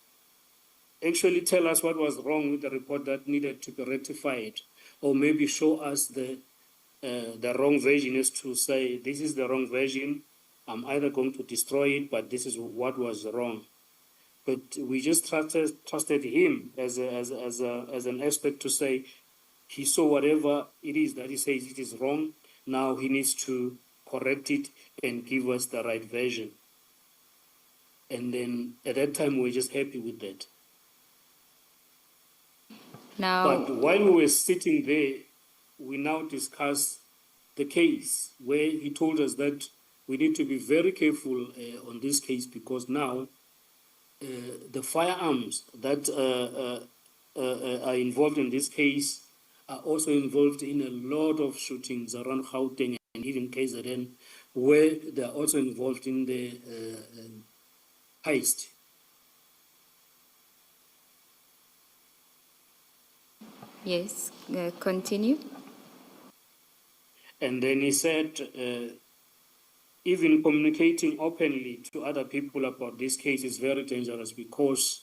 actually tell us what was wrong with the report that needed to be rectified, or maybe show us the wrong version, is to say, this is the wrong version, I'm either going to destroy it, but this is what was wrong. But we just trusted him as an expert to say, he saw whatever it is that he says it is wrong, now he needs to correct it and give us the right version. And then at that time, we were just happy with that. Now, But while we were sitting there, we now discussed the case, where he told us that we need to be very careful on this case, because now the firearms that are involved in this case are also involved in a lot of shootings around Gauteng and even KZN, where they are also involved in the heist. Yes, continue. And then he said, even communicating openly to other people about this case is very dangerous because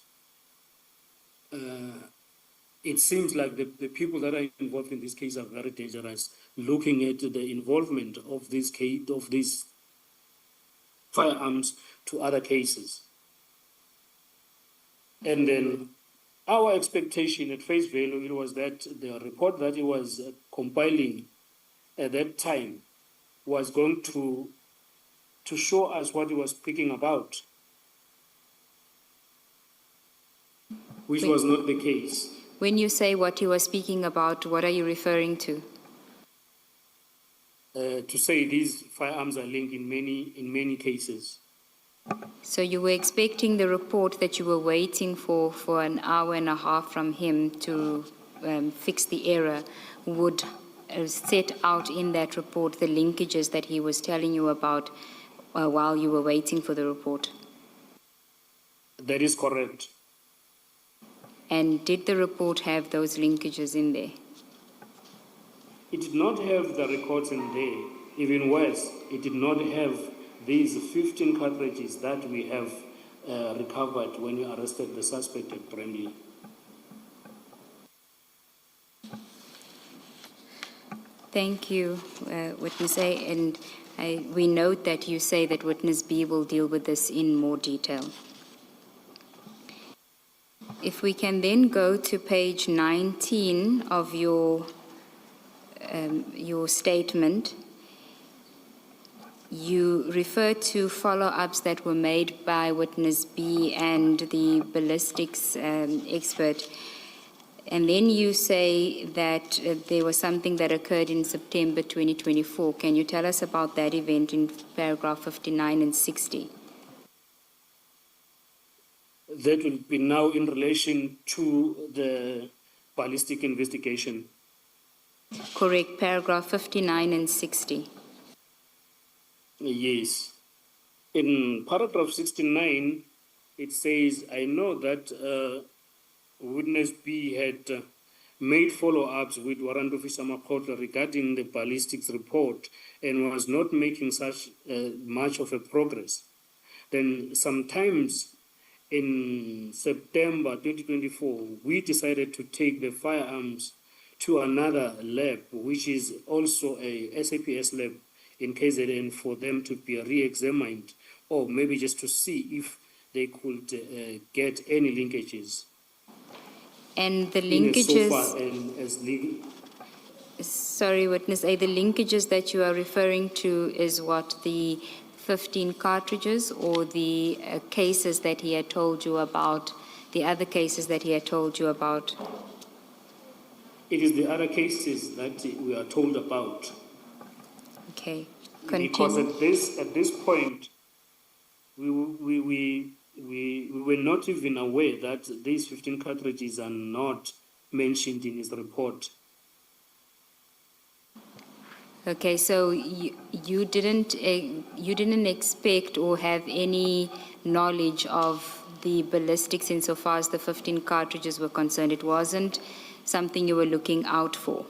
it seems like the people that are involved in this case are very dangerous. Looking at the involvement of this case, of these firearms to other cases. And then our expectation at face value it was that the report that he was compiling at that time was going to show us what he was speaking about, which was not the case. When you say what you were speaking about, what are you referring to? To say these firearms are linked in many cases. So you were expecting the report that you were waiting for an hour and a half from him to fix the error would set out in that report the linkages that he was telling you about while you were waiting for the report. That is correct. And did the report have those linkages in there? It did not have the records in there. Even worse, it did not have these 15 cartridges that we have recovered when we arrested the suspect at Bramley. Thank you, Witness A. And we note that you say that Witness B will deal with this in more detail. If we can then go to page 19 of your statement, you refer to follow-ups that were made by Witness B and the ballistics expert. And then you say that there was something that occurred in September 2024. Can you tell us about that event in paragraph 59 and 60? That will be now in relation to the ballistic investigation. Correct, paragraph 59 and 60. Yes. In paragraph 69, it says, I know that Witness B had made follow-ups with Warrant Officer Makotla regarding the ballistics report and was not making such much of a progress. Then sometimes in September 2024, we decided to take the firearms to another lab, which is also a SAPS lab in KZN, for them to be re-examined, or maybe just to see if they could get any linkages. And the linkages... Sorry, Witness A, the linkages that you are referring to is what, the 15 cartridges or the cases that he had told you about, the other cases that he had told you about? It is the other cases that we are told about. Okay, continue. Because at this point, we were not even aware that these 15 cartridges are not mentioned in his report. Okay, so you didn't expect or have any knowledge of the ballistics insofar as the 15 cartridges were concerned. It wasn't something you were looking out for.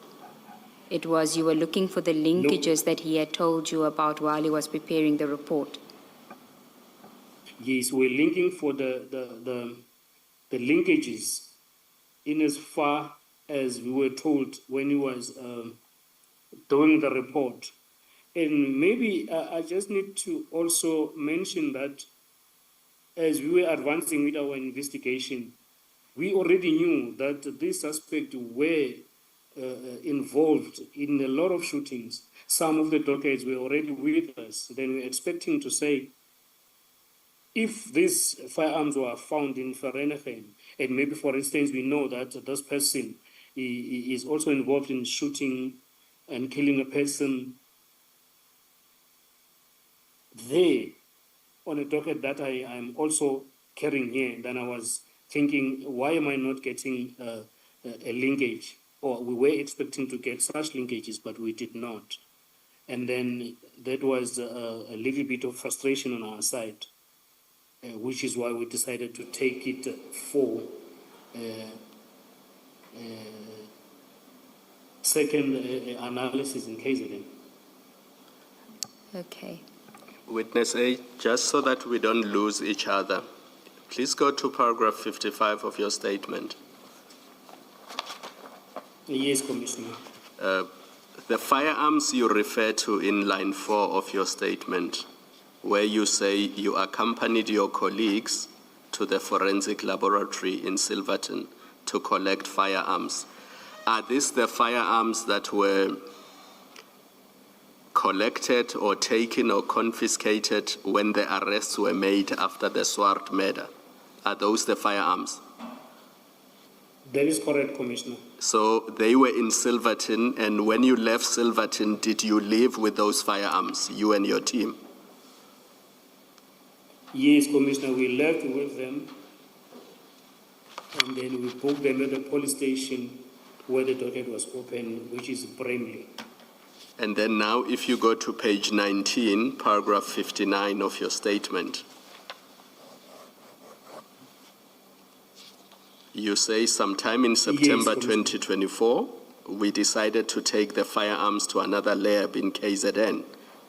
It was you were looking for the linkages that he had told you about while he was preparing the report. Yes, we're linking for the linkages in as far as we were told when he was doing the report. And maybe I just need to also mention that as we were advancing with our investigation, we already knew that these suspects were involved in a lot of shootings. Some of the dockets were already with us. Then we're expecting to say, if these firearms were found in Vereeniging, and maybe, for instance, we know that this person is also involved in shooting and killing a person there on a docket that I am also carrying here, then I was thinking, why am I not getting a linkage? Or we were expecting to get such linkages, but we did not. And then that was a little bit of frustration on our side, which is why we decided to take it for second analysis in KZN. Okay. Witness A, just so that we don't lose each other, please go to paragraph 55 of your statement. Yes, Commissioner. The firearms you refer to in line 4 of your statement, where you say you accompanied your colleagues to the forensic laboratory in Silverton to collect firearms. Are these the firearms that were collected or taken or confiscated when the arrests were made after the Swart murder? Are those the firearms? That is correct, Commissioner. So they were in Silverton, and when you left Silverton, did you leave with those firearms, you and your team? Yes, Commissioner, we left with them, and then we booked them at the police station where the docket was open, which is Bramley. And then now, if you go to page 19, paragraph 59 of your statement, you say sometime in September 2024, we decided to take the firearms to another lab in KZN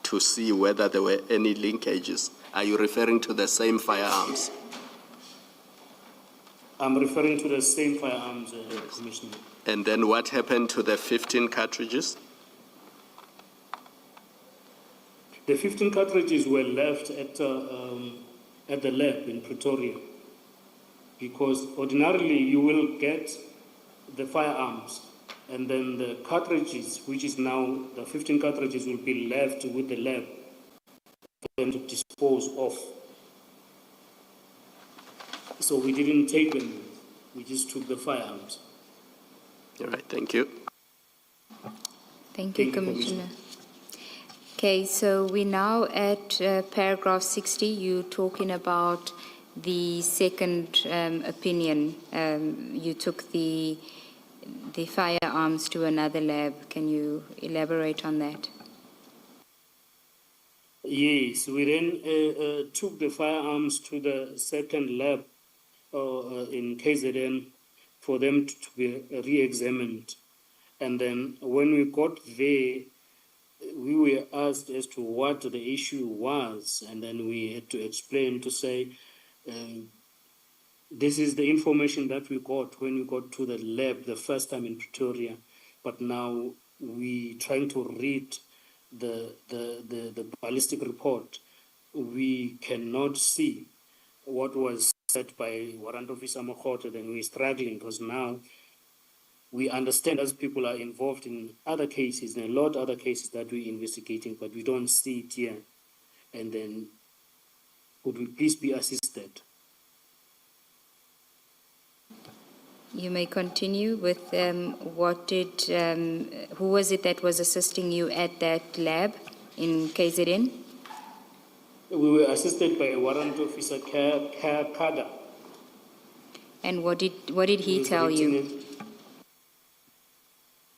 to see whether there were any linkages. Are you referring to the same firearms? I'm referring to the same firearms, Commissioner. And then what happened to the 15 cartridges? The 15 cartridges were left at the lab in Pretoria, because ordinarily you will get the firearms, and then the cartridges, which is now the 15 cartridges, will be left with the lab for them to dispose of. So we didn't take them, we just took the firearms. All right, thank you. Thank you, Commissioner. Okay, so we're now at paragraph 60. You're talking about the second opinion. You took the firearms to another lab. Can you elaborate on that? Yes, we then took the firearms to the second lab in KZN for them to be re-examined. And then when we got there, we were asked as to what the issue was, and then we had to explain to say, this is the information that we got when we got to the lab the first time in Pretoria, but now we trying to read the ballistic report. We cannot see what was said by Warrant Officer Mokhoto, then we're struggling because now we understand as people are involved in other cases, and a lot of other cases that we're investigating, but we don't see it here. And then could we please be assisted? You may continue with who was it that was assisting you at that lab in KZN? We were assisted by Warrant Officer Kada. And what did he tell you?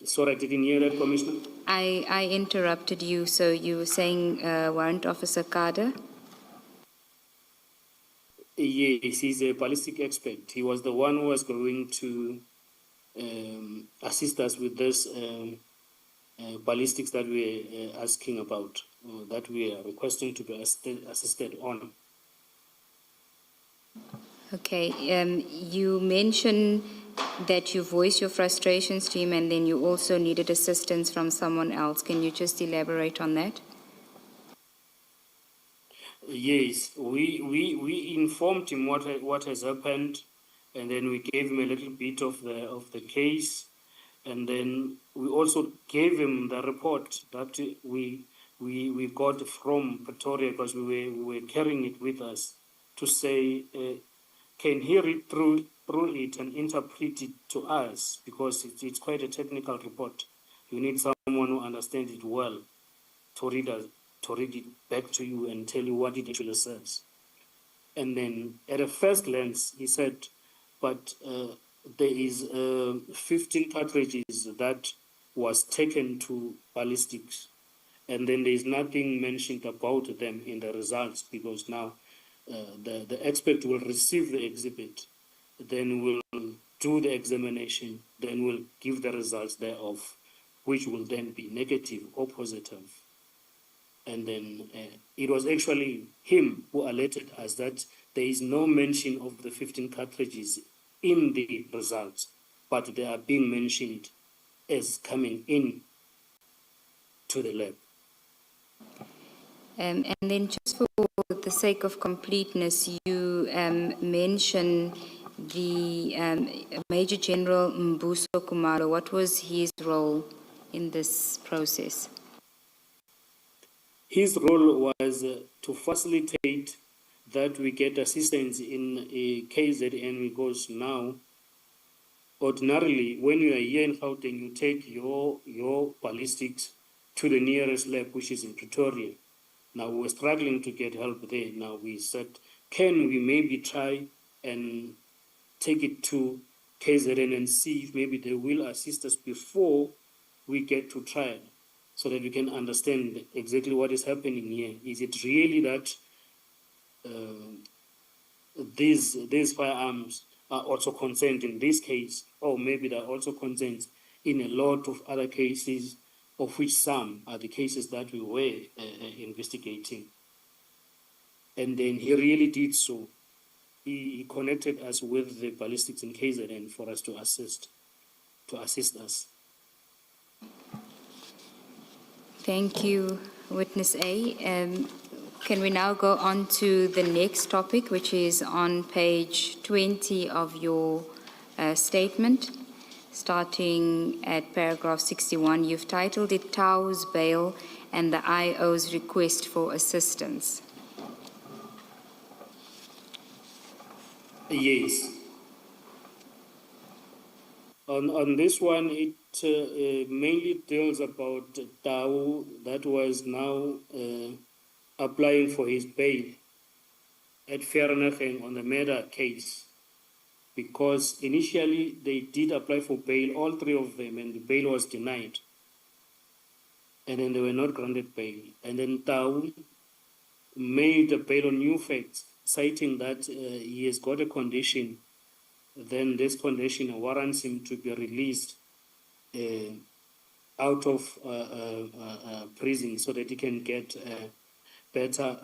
Sorry, I didn't hear that, Commissioner. I interrupted you, so you were saying Warrant Officer Kada? Yes, he's a ballistic expert. He was the one who was going to assist us with this ballistics that we are asking about, that we are requesting to be assisted on. Okay, you mentioned that you voiced your frustrations to him and then you also needed assistance from someone else. Can you just elaborate on that? Yes, we informed him what has happened, and then we gave him a little bit of the case, and then we also gave him the report that we got from Pretoria, because we were carrying it with us, to say, can he read through it and interpret it to us, because it's quite a technical report. You need someone who understands it well to read it back to you and tell you what it actually says. And then at a first glance, he said, but there is 15 cartridges that was taken to ballistics. And then there is nothing mentioned about them in the results, because now the expert will receive the exhibit, then will do the examination, then will give the results thereof. which will then be negative or positive. And then it was actually him who alerted us that there is no mention of the 15 cartridges in the results, but they are being mentioned as coming in to the lab. And then just for the sake of completeness, you mention the Major General Mbuso Kumalo. What was his role in this process? His role was to facilitate that we get assistance in a KZN, because now, ordinarily, when you are here in Gauteng, you take your ballistics to the nearest lab, which is in Pretoria. Now, we're struggling to get help there. Now, we said, can we maybe try and take it to KZN and see if maybe they will assist us before we get to trial, so that we can understand exactly what is happening here. Is it really that these firearms are also concerned in this case, or maybe they are also concerned in a lot of other cases, of which some are the cases that we were investigating? And then he really did so. He connected us with the ballistics in KZN for us to assist us. Thank you, Witness A. Can we now go on to the next topic, which is on page 20 of your statement, starting at paragraph 61. You've titled it Tau's Bail and the IO's Request for Assistance. Yes. On this one, it mainly deals about Tau that was now applying for his bail at Vereeniging on the murder case, because initially they did apply for bail, all three of them, and the bail was denied. And then they were not granted bail. And then Tau made a bail on new facts, citing that he has got a condition. Then this condition warrants him to be released out of prison so that he can get better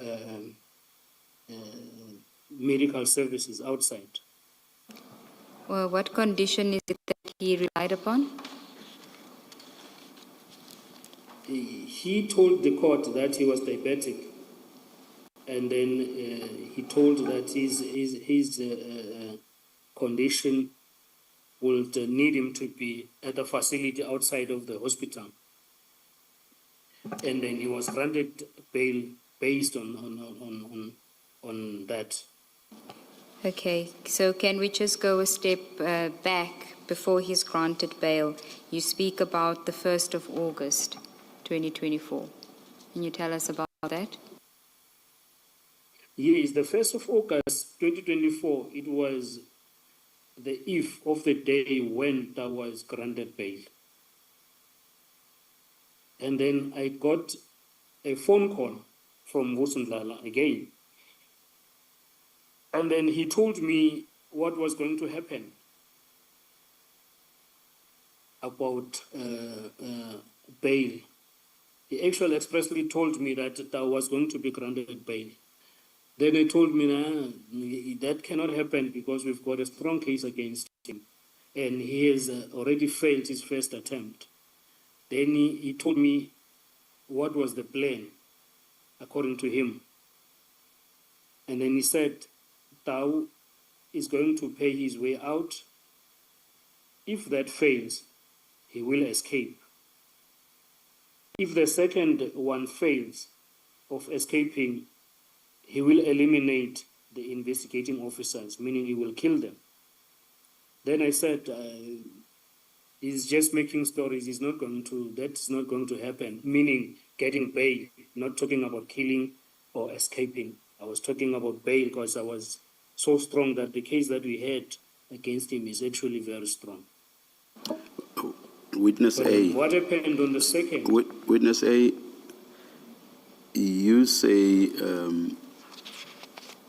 medical services outside. Well, what condition is it that he relied upon? He told the court that he was diabetic, and then he told that his condition would need him to be at a facility outside of the hospital. And then he was granted bail based on that. Okay, so can we just go a step back before he's granted bail? You speak about the 1st of August, 2024. Can you tell us about that? Yes, the 1st of August, 2024, it was the eve of the day when that was granted bail. And then I got a phone call from Vusundlala again. And then he told me what was going to happen about bail. He actually expressly told me that I was going to be granted bail. Then they told me, nah, that cannot happen because we've got a strong case against him. And he has already failed his first attempt. Then he told me what was the plan, according to him. And then he said, Tau is going to pay his way out. If that fails, he will escape. If the second one fails of escaping, he will eliminate the investigating officers, meaning he will kill them. Then I said, he's just making stories. That's not going to happen, meaning getting bail, not talking about killing or escaping. I was talking about bail because I was so strong that the case that we had against him is actually very strong. Witness But A. What happened on the second? Witness A, you say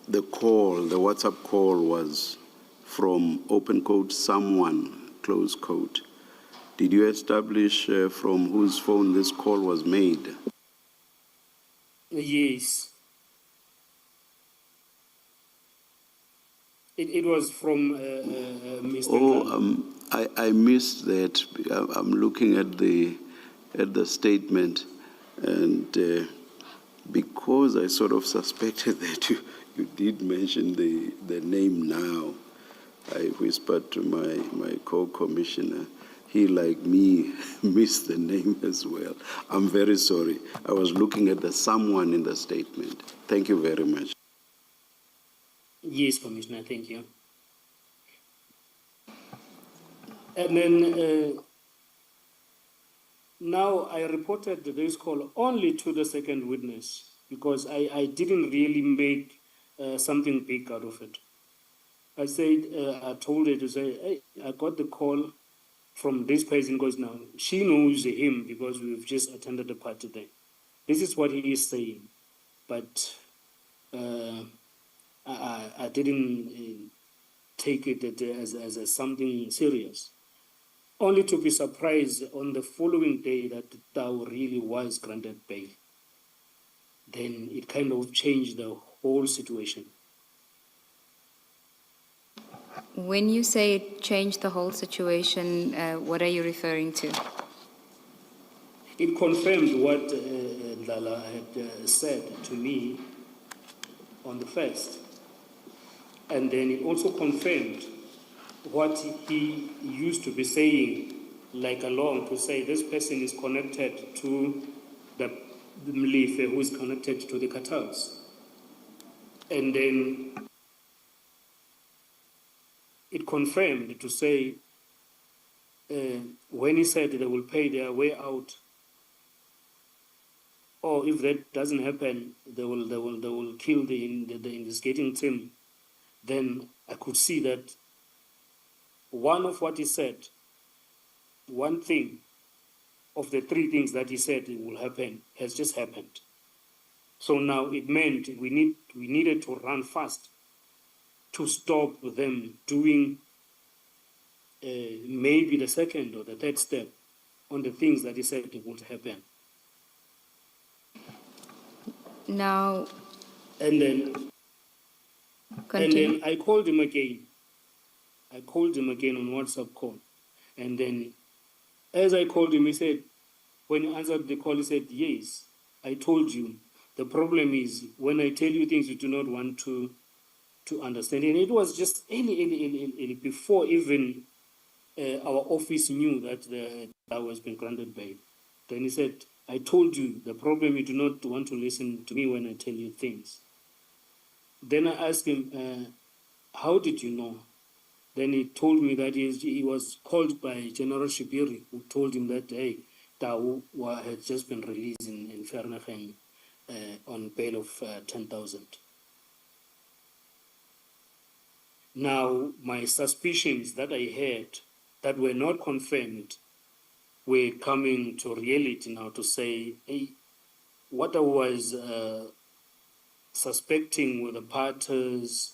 the WhatsApp call was from open quote someone, close quote. Did you establish from whose phone this call was made? Yes. It was from Mr. Oh, Ndlala. I missed that. I'm looking at the statement, and because I sort of suspected that you did mention the name now, I whispered to my co-commissioner. He, like me, missed the name as well. I'm very sorry. I was looking at the someone in the statement. Thank you very much. Yes, Commissioner, thank you. And then now I reported this call only to the second witness because I didn't really make something big out of it. I said, I told her to say, hey, I got the call from this person because now she knows him because we've just attended the party there. This is what he is saying. But I didn't take it as something serious. Only to be surprised on the following day that Tao really was granted bail. Then it kind of changed the whole situation. When you say it changed the whole situation, what are you referring to? It confirmed what Ndlala had said to me on the first. And then it also confirmed what he used to be saying, like along to say this person is connected to the Mlife who is connected to the cartels. And then it confirmed to say when he said they will pay their way out, or if that doesn't happen, they will kill the investigating team. Then I could see that one of what he said, one thing of the three things that he said will happen has just happened. So now it meant we needed to run fast to stop them doing maybe the second or the third step on the things that he said would happen. Now, And then continue. I called him again. I called him again on WhatsApp call. And then as I called him, he said, when he answered the call, he said, yes, I told you. The problem is when I tell you things you do not want to understand. And it was just early, before even our office knew that I was being granted bail. Then he said, I told you the problem, you do not want to listen to me when I tell you things. Then I asked him, how did you know? Then he told me that he was called by General Shibiri, who told him that, hey, Tau had just been released in Vereeniging on bail of 10,000. Now, my suspicions that I had that were not confirmed were coming to reality now to say, hey, what I was suspecting with the parties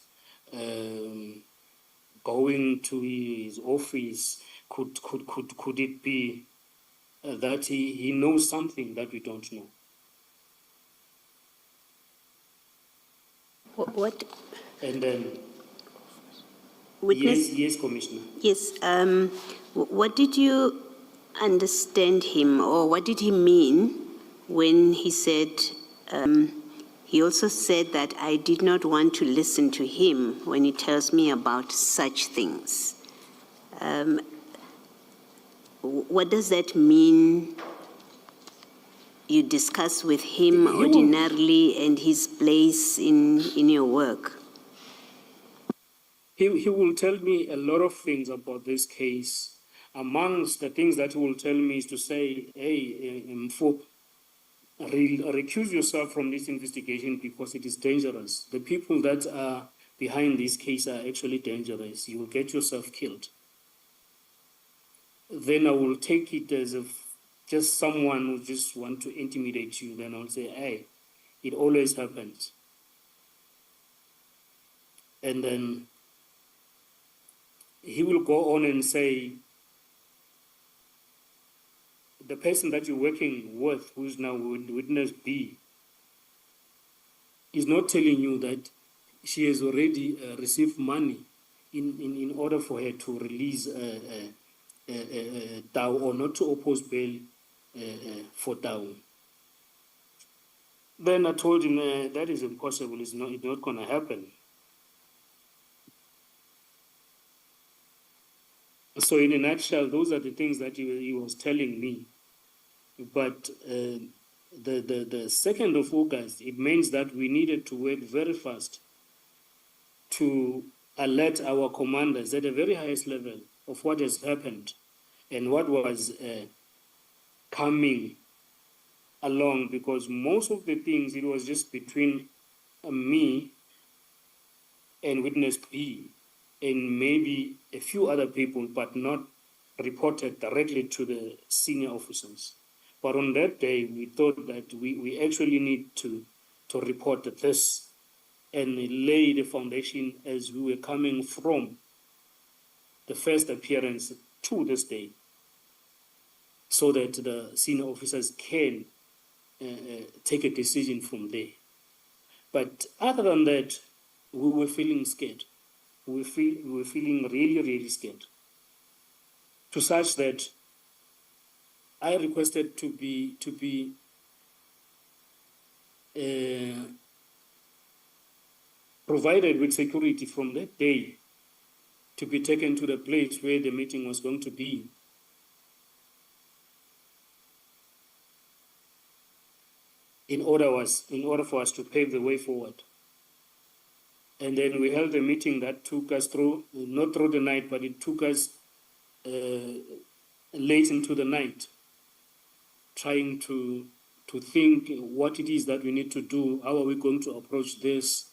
going to his office, could it be that he knows something that we don't know? What? And then, Witness? yes, Commissioner. Yes. What did you understand him, or what did he mean when he said, he also said that I did not want to listen to him when he tells me about such things? What does that mean? You discuss with him ordinarily and his place in your work? He will tell me a lot of things about this case. Amongst the things that he will tell me is to say, hey, Mfo, recuse yourself from this investigation because it is dangerous. The people that are behind this case are actually dangerous. You will get yourself killed. Then I will take it as if just someone who just want to intimidate you. Then I'll say, hey, it always happens. And then he will go on and say, the person that you're working with, who's now witness B, is not telling you that she has already received money in order for her to release Tau or not to oppose bail for Tau. Then I told him that is impossible. It's not going to happen. So in a nutshell, those are the things that he was telling me. But the 2nd of August, it means that we needed to work very fast to alert our commanders at the very highest level of what has happened and what was coming along, because most of the things, it was just between me and witness B and maybe a few other people, but not reported directly to the senior officers. But on that day, we thought that we actually need to report this and lay the foundation as we were coming from the first appearance to this day, so that the senior officers can take a decision from there. But other than that, we were feeling scared. We were feeling really, really scared, to such that I requested to be provided with security from that day, to be taken to the place where the meeting was going to be. In order for us to pave the way forward. And then we held a meeting that took us through, not through the night, but it took us late into the night, trying to think what it is that we need to do, how are we going to approach this,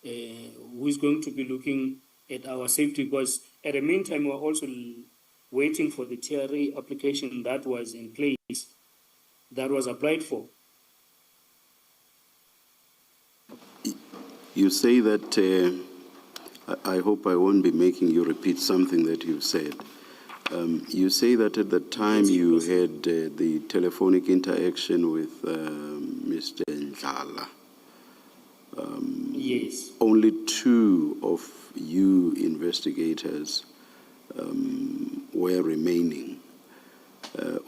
who is going to be looking at our safety, because at the meantime we were also waiting for the TRA application that was in place, that was applied for. You say that, I hope I won't be making you repeat something that you've said. You say that at the time you had the telephonic interaction with Mr. Ndlala. Yes. Only 2 of you investigators were remaining.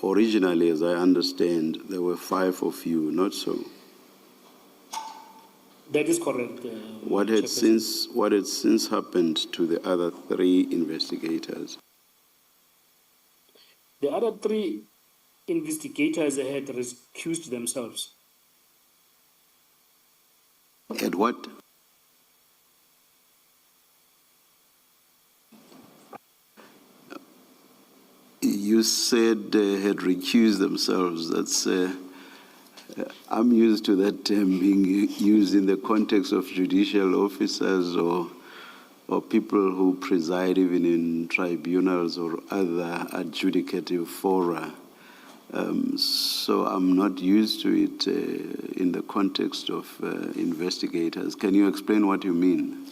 Originally, as I understand, there were 5 of you, not so? That is correct. What had since happened to the other 3 investigators? The other 3 investigators had recused themselves. At what? You said had recused themselves. That's I'm used to that term being used in the context of judicial officers or people who preside even in tribunals or other adjudicative fora. So I'm not used to it in the context of investigators. Can you explain what you mean?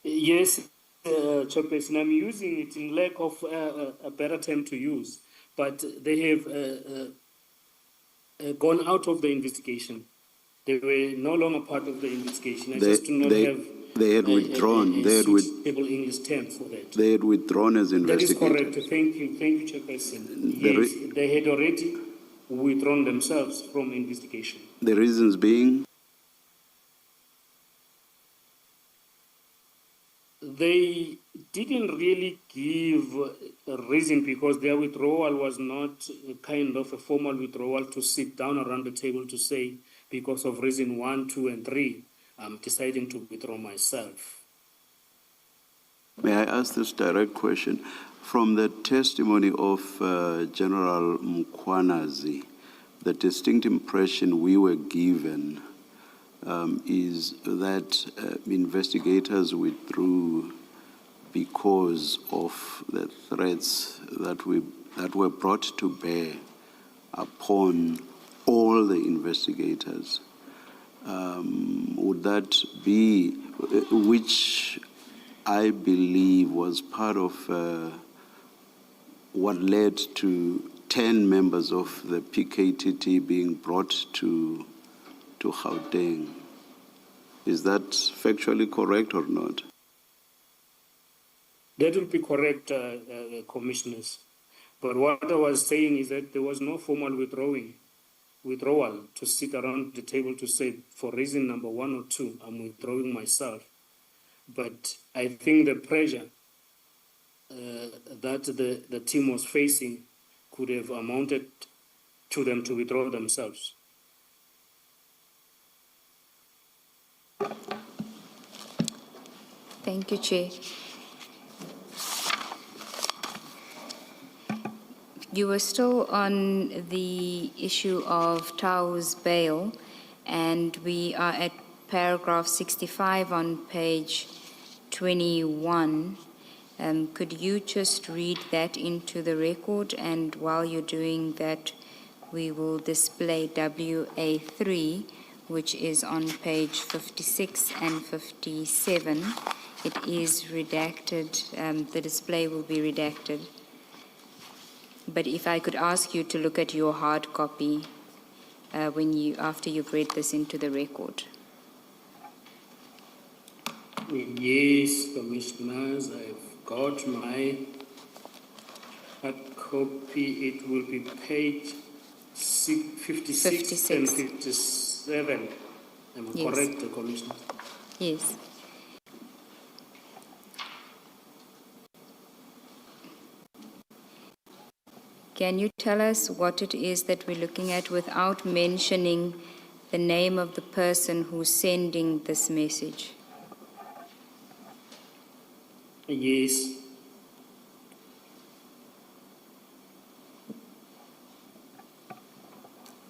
Yes, Chairperson, I'm using it in lack of a better term to use, but they have gone out of the investigation. They were no longer part of the investigation. I just do not have they had withdrawn. a suitable English term for that. They had withdrawn as investigators. That is correct. Thank you, Chairperson. Yes, they had already withdrawn themselves from investigation. The reasons being? They didn't really give a reason, because their withdrawal was not a kind of a formal withdrawal to sit down around the table to say, because of reason 1, 2, and 3, I'm deciding to withdraw myself. May I ask this direct question? From the testimony of General Mkhwanazi, the distinct impression we were given is that investigators withdrew because of the threats that were brought to bear upon all the investigators. Would that be, which I believe was part of what led to 10 members of the PKTT being brought to Gauteng. Is that factually correct or not? That will be correct, commissioners. But what I was saying is that there was no formal withdrawal to sit around the table to say, for reason number 1 or 2, I'm withdrawing myself. But I think the pressure that the team was facing could have amounted to them to withdraw themselves. Thank you, Chair. You were still on the issue of Tao's bail, and we are at paragraph 65 on page 21. Could you just read that into the record? And while you're doing that, we will display WA3, which is on page 56 and 57. It is redacted. The display will be redacted. But if I could ask you to look at your hard copy after you've read this into the record. Yes, commissioners, I've got my hard copy. It will be page 56 and 57. Am I correct, Commissioner? Yes. Can you tell us what it is that we're looking at without mentioning the name of the person who's sending this message? Yes.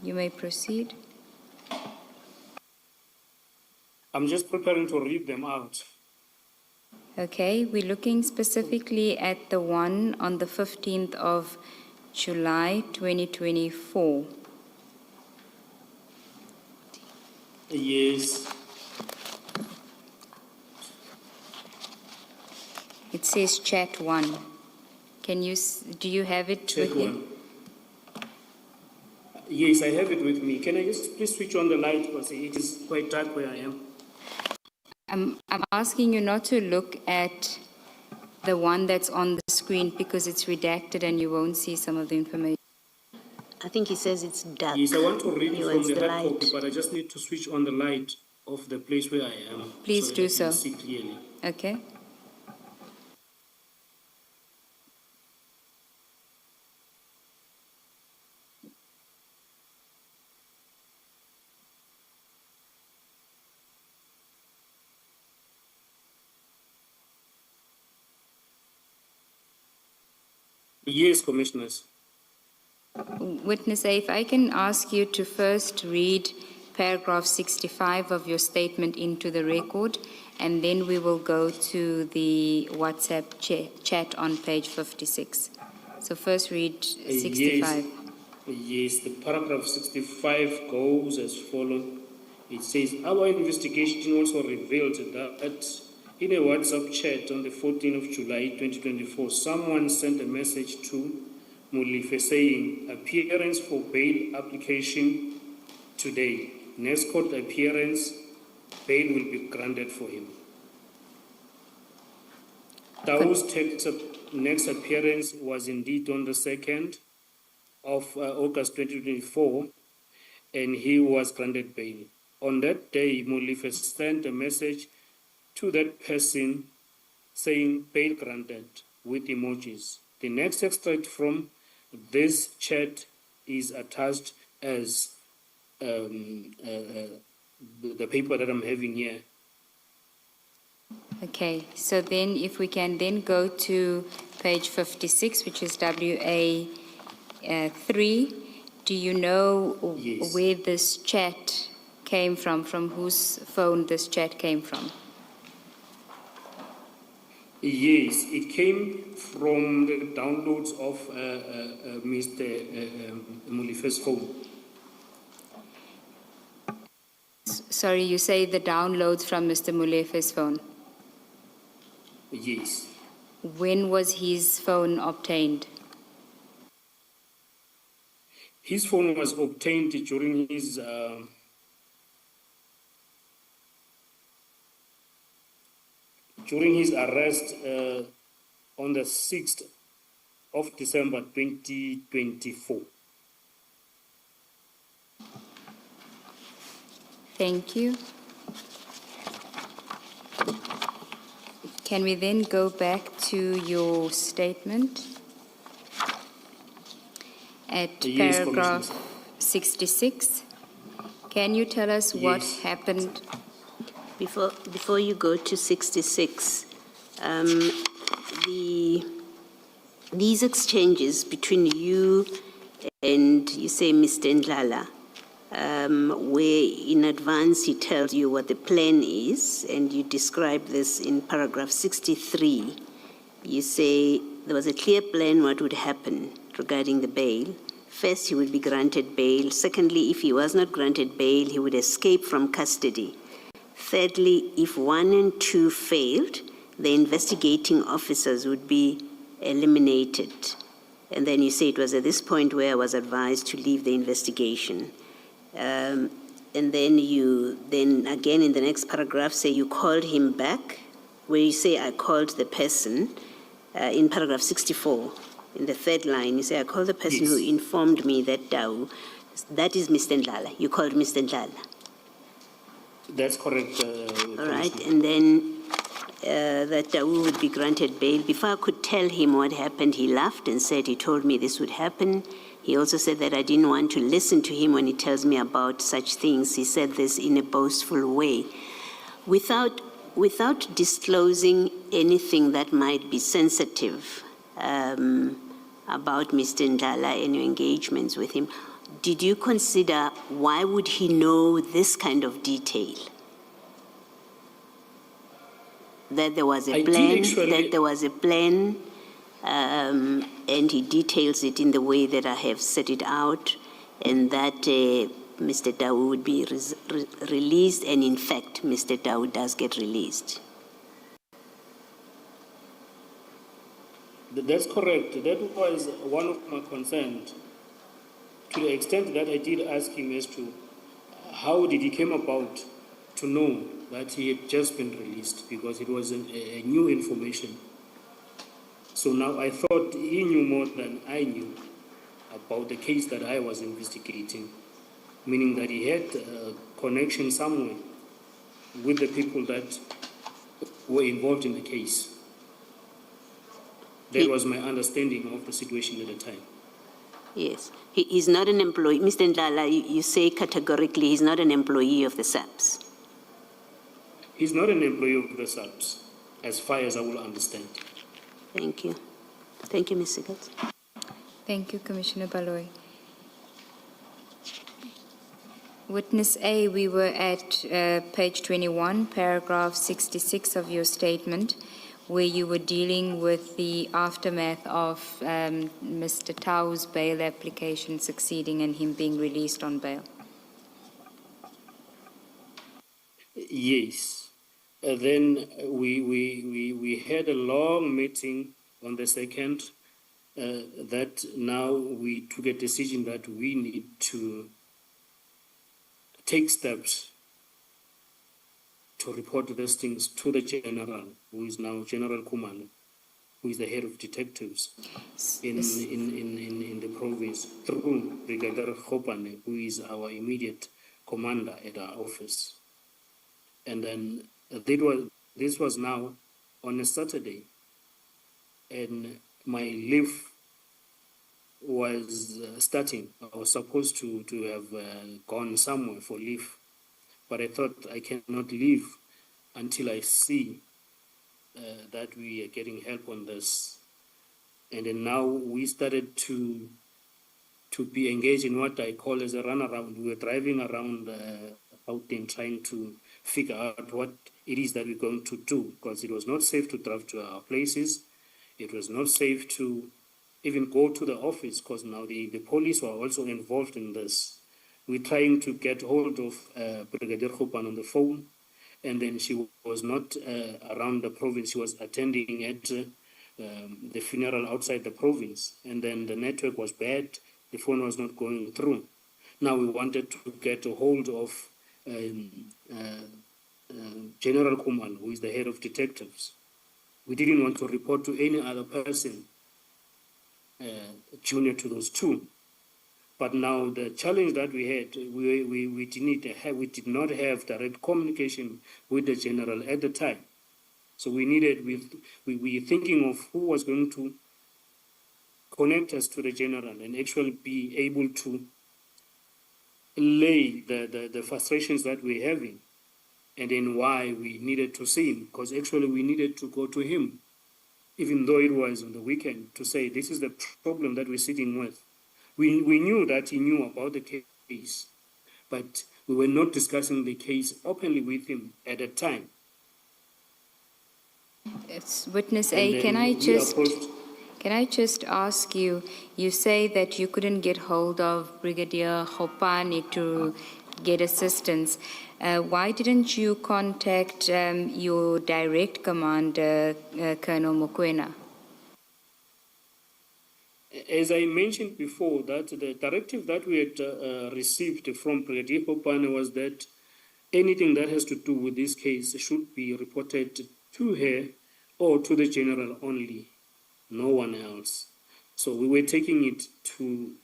You may proceed. I'm just preparing to read them out. Okay, we're looking specifically at the one on the 15th of July 2024. Yes. It says chat 1. Do you have it Chat with you? 1. Yes, I have it with me. Can I just please switch on the light because it is quite dark where I am? I'm asking you not to look at the one that's on the screen because it's redacted and you won't see some of the information. I think he says it's dark. Yes, I want to read He from wants the the hard copy, light. but I just need to switch on the light of the place where I am. Please that do I can so. see clearly. Okay? Yes, commissioners. Witness A, if I can ask you to first read paragraph 65 of your statement into the record, and then we will go to the WhatsApp chat on page 56. So first read 65. Yes, the paragraph 65 goes as follows. It says, our investigation also revealed that in a WhatsApp chat on the 14th of July 2024, someone sent a message to Mulife saying, appearance for bail application today. Next court appearance, bail will be granted for him. Tao's next appearance was indeed on the 2nd of August 2024, and he was granted bail. On that day, Mulife sent a message to that person saying bail granted with emojis. The next extract from this chat is attached as the paper that I'm having here. Okay, so then if we can then go to page 56, which is WA3, do you know Yes. where this chat came from whose phone this chat came from? Yes, it came from the downloads of Mr. Mulife's phone. Sorry, you say the downloads from Mr. Mulefe's phone. Yes. When was his phone obtained? His phone was obtained during his arrest on the 6th of December 2024. Thank you. Can we then go back to your statement at Yes, paragraph Commissioner. 66? Can you tell us what Yes. happened? Before you go to 66, these exchanges between you and, you say, Mr. Ndlala, where in advance he tells you what the plan is, and you describe this in paragraph 63. You say there was a clear plan what would happen regarding the bail. First, he would be granted bail. Secondly, if he was not granted bail, he would escape from custody. Thirdly, if 1 and 2 failed, the investigating officers would be eliminated. And then you say it was at this point where I was advised to leave the investigation. And then you, again in the next paragraph, say you called him back, where you say I called the person, in paragraph 64, in the third line, you say I called the person who informed me that that is Mr. Ndlala. You called Mr. Ndlala. That's correct. All right, and then that Dawu would be granted bail. Before I could tell him what happened, he laughed and said he told me this would happen. He also said that I didn't want to listen to him when he tells me about such things. He said this in a boastful way. Without disclosing anything that might be sensitive about Mr. Ndlala and your engagements with him, did you consider why would he know this kind of detail? That there was a plan, and he details it in the way that I have set it out, and that Mr. Dawu would be released, and in fact, Mr. Dawu does get released. That's correct. That was one of my concerns, to the extent that I did ask him as to how did he came about to know that he had just been released, because it was a new information. So now I thought he knew more than I knew about the case that I was investigating, meaning that he had a connection somewhere with the people that were involved in the case. That was my understanding of the situation at the time. Yes. He's not an employee. Mr. Ndlala, you say categorically he's not an employee of the SAPS. He's not an employee of the SAPS, as far as I will understand. Thank you. Thank you, Ms. Sigurd. Thank you, Commissioner Baloyi. Witness A, we were at page 21, paragraph 66 of your statement, where you were dealing with the aftermath of Mr. Tau's bail application succeeding and him being released on bail. Yes. Then we had a long meeting on the 2nd, that now we took a decision that we need to take steps to report these things to the general, who is now General Kumalo, who is the head of detectives in the province, through Brigadier Khopane, who is our immediate commander at our office. And then this was now on a Saturday, and my leave was starting. I was supposed to have gone somewhere for leave, but I thought I cannot leave until I see that we are getting help on this. And then now we started to be engaged in what I call as a runaround. We were driving around out there trying to figure out what it is that we're going to do, because it was not safe to drive to our places. It was not safe to even go to the office, because now the police were also involved in this. We're trying to get hold of Brigadier Khopane on the phone, and then she was not around the province. She was attending at the funeral outside the province, and then the network was bad. The phone was not going through. Now we wanted to get a hold of General Kumal, who is the head of detectives. We didn't want to report to any other person junior to those two. But now the challenge that we had, we did not have direct communication with the general at the time. So we were thinking of who was going to connect us to the general and actually be able to lay the frustrations that we're having, and then why we needed to see him, because actually we needed to go to him, even though it was on the weekend, to say this is the problem that we're sitting with. We knew that he knew about the case, but we were not discussing the case openly with him at that time. It's Witness And A, then can I we just... approached- Can I just ask you, you say that you couldn't get hold of Brigadier Khopane to get assistance. Why didn't you contact your direct commander, Colonel Mokoena? As I mentioned before, that the directive that we had received from Brigadier Khopane was that anything that has to do with this case should be reported to her or to the general only, no one else. So we were taking it to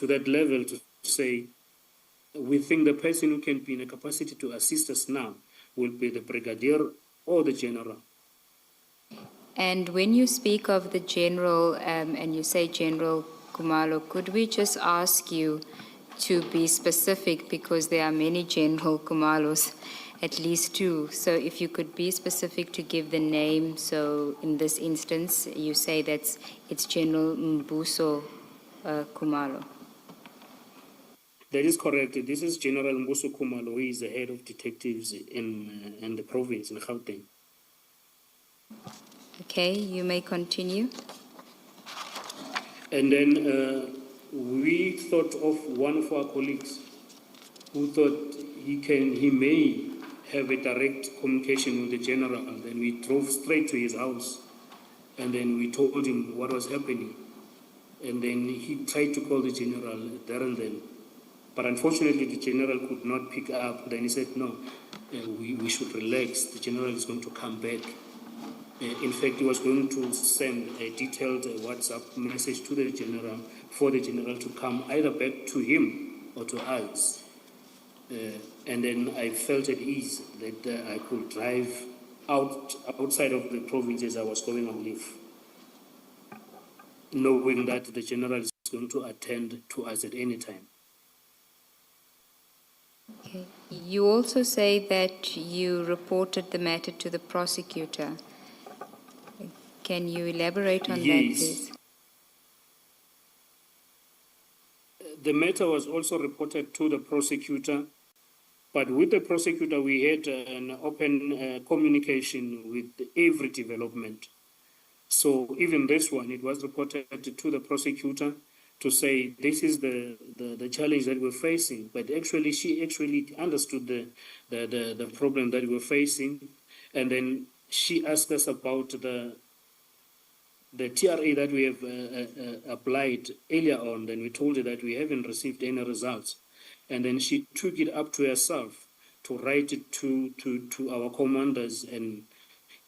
that level to say we think the person who can be in a capacity to assist us now will be the brigadier or the general. And when you speak of the general and you say General Kumalo, could we just ask you to be specific, because there are many General Kumalos, at least two. So if you could be specific to give the name. So in this instance, you say that it's General Mbuso Kumalo. That is correct. This is General Mbuso Kumalo, who is the head of detectives in the province, in Gauteng. Okay, you may continue. And then we thought of one of our colleagues who thought he may have a direct communication with the general. And then we drove straight to his house, and then we told him what was happening. And then he tried to call the general there and then. But unfortunately, the general could not pick up. Then he said, no, we should relax. The general is going to come back. In fact, he was going to send a detailed WhatsApp message to the general for the general to come either back to him or to us. And then I felt at ease that I could drive outside of the province as I was going on leave, knowing that the general is going to attend to us at any time. Okay. You also say that you reported the matter to the prosecutor. Can you elaborate on that, please? The matter was also reported to the prosecutor, but with the prosecutor we had an open communication with every development. So even this one, it was reported to the prosecutor to say this is the challenge that we're facing. But actually, she actually understood the problem that we're facing, and then she asked us about the TRA that we have applied earlier on. Then we told her that we haven't received any results, and then she took it up to herself to write it to our commanders and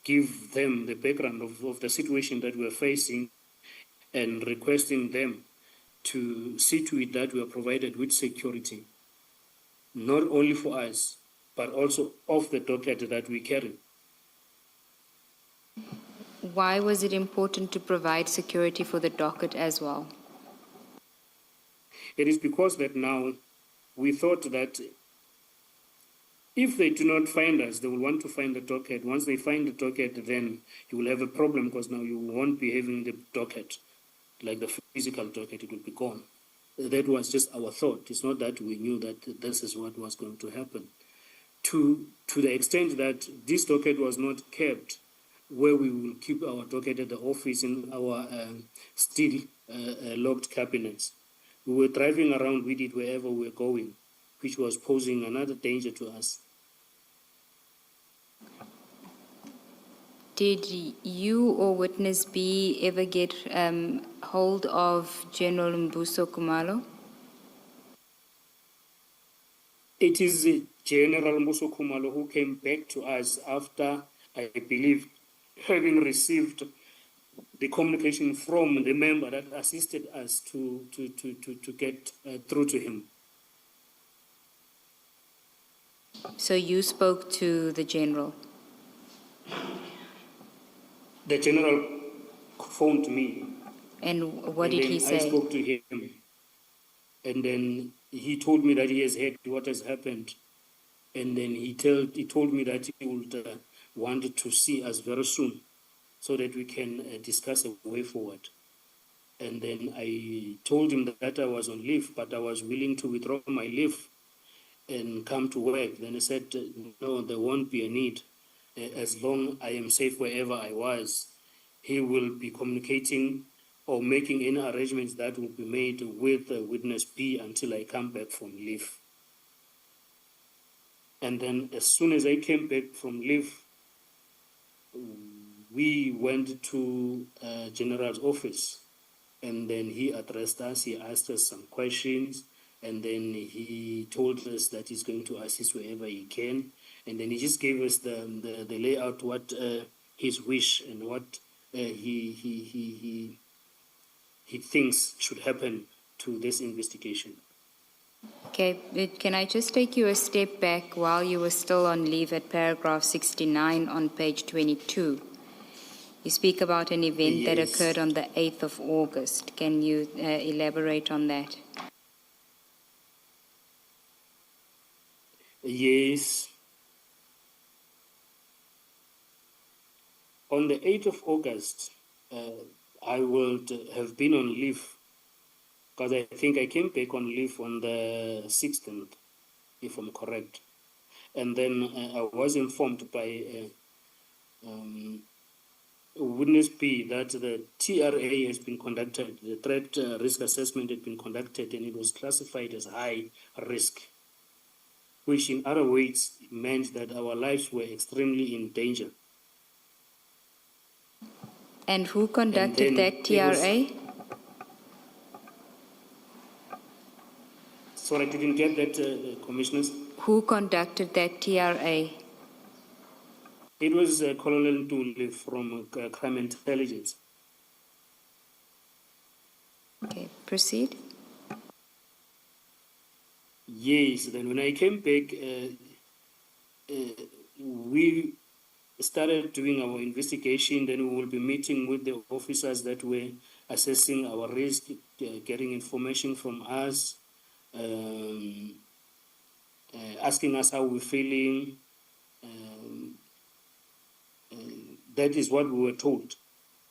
give them the background of the situation that we're facing, and requesting them to see to it that we are provided with security, not only for us, but also of the docket that we carry. Why was it important to provide security for the docket as well? It is because that now we thought that if they do not find us, they will want to find the docket. Once they find the docket, then you will have a problem, because now you won't be having the docket, like the physical docket, it will be gone. That was just our thought. It's not that we knew that this is what was going to happen. To the extent that this docket was not kept where we will keep our docket at the office in our still locked cabinets. We were driving around with it wherever we were going, which was posing another danger to us. Did you or witness B ever get hold of General Mbuso Khumalo? It is General Muso Khumalo who came back to us after, I believe, having received the communication from the member that assisted us to get through to him. So you spoke to the general? The general phoned me. And what and did then he say? I spoke to him. And then he told me that he has heard what has happened. And then he told me that he would want to see us very soon so that we can discuss a way forward. And then I told him that I was on leave, but I was willing to withdraw my leave and come to work. Then he said, no, there won't be a need. As long I am safe wherever I was, he will be communicating or making any arrangements that will be made with witness B until I come back from leave. And then as soon as I came back from leave, we went to General's office, and then he addressed us, he asked us some questions, and then he told us that he's going to assist wherever he can. And then he just gave us the layout, what his wish and what he thinks should happen to this investigation. Okay, can I just take you a step back while you were still on leave at paragraph 69 on page 22? You speak about an event that Yes. occurred on the 8th of August. Can you elaborate on that? Yes. On the 8th of August, I would have been on leave because I think I came back on leave on the 16th, if I'm correct. And then I was informed by witness B that the TRA has been conducted, the threat risk assessment had been conducted, and it was classified as high risk, which in other words meant that our lives were extremely in danger. And who conducted And then that TRA? Sorry, I didn't get that, Commissioners. Who conducted that TRA? It was Colonel Ntuli from Crime Intelligence. Okay, proceed. Yes, then when I came back, we started doing our investigation. Then we will be meeting with the officers that were assessing our risk, getting information from us, asking us how we're feeling. That is what we were told.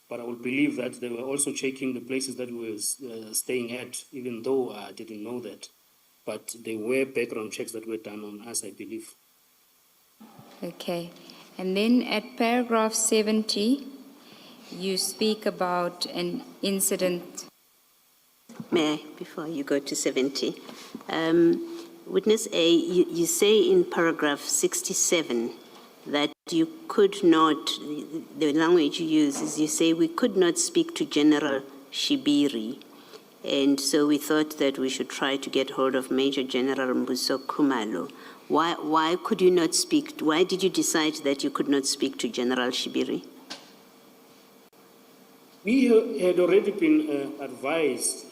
But I would believe that they were also checking the places that we were staying at, even though I didn't know that. But there were background checks that were done on us, I believe. Okay. And then at paragraph 70, you speak about an incident. May I, before you go to 70? Witness A, you say in paragraph 67 that you could not, the language you use is you say we could not speak to General Shibiri, and so we thought that we should try to get hold of Major General Mbuso Khumalo. Why could you not speak? Why did you decide that you could not speak to General Shibiri? We had already been advised,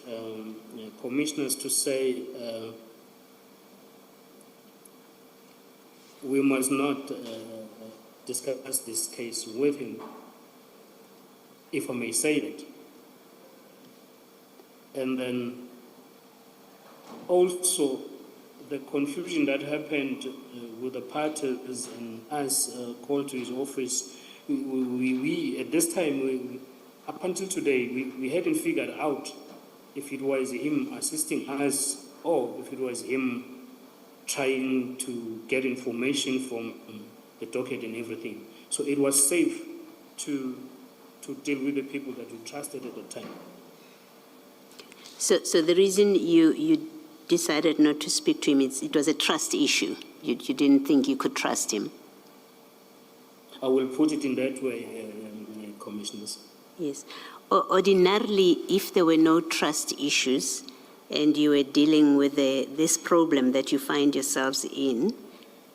commissioners, to say we must not discuss this case with him, if I may say that. And then also the confusion that happened with the parties and us called to his office, we at this time, up until today, we hadn't figured out if it was him assisting us or if it was him trying to get information from the docket and everything. So it was safe to deal with the people that we trusted at the time. So the reason you decided not to speak to him, it was a trust issue. You didn't think you could trust him. I will put it in that way, Commissioners. Yes. Ordinarily, if there were no trust issues and you were dealing with this problem that you find yourselves in,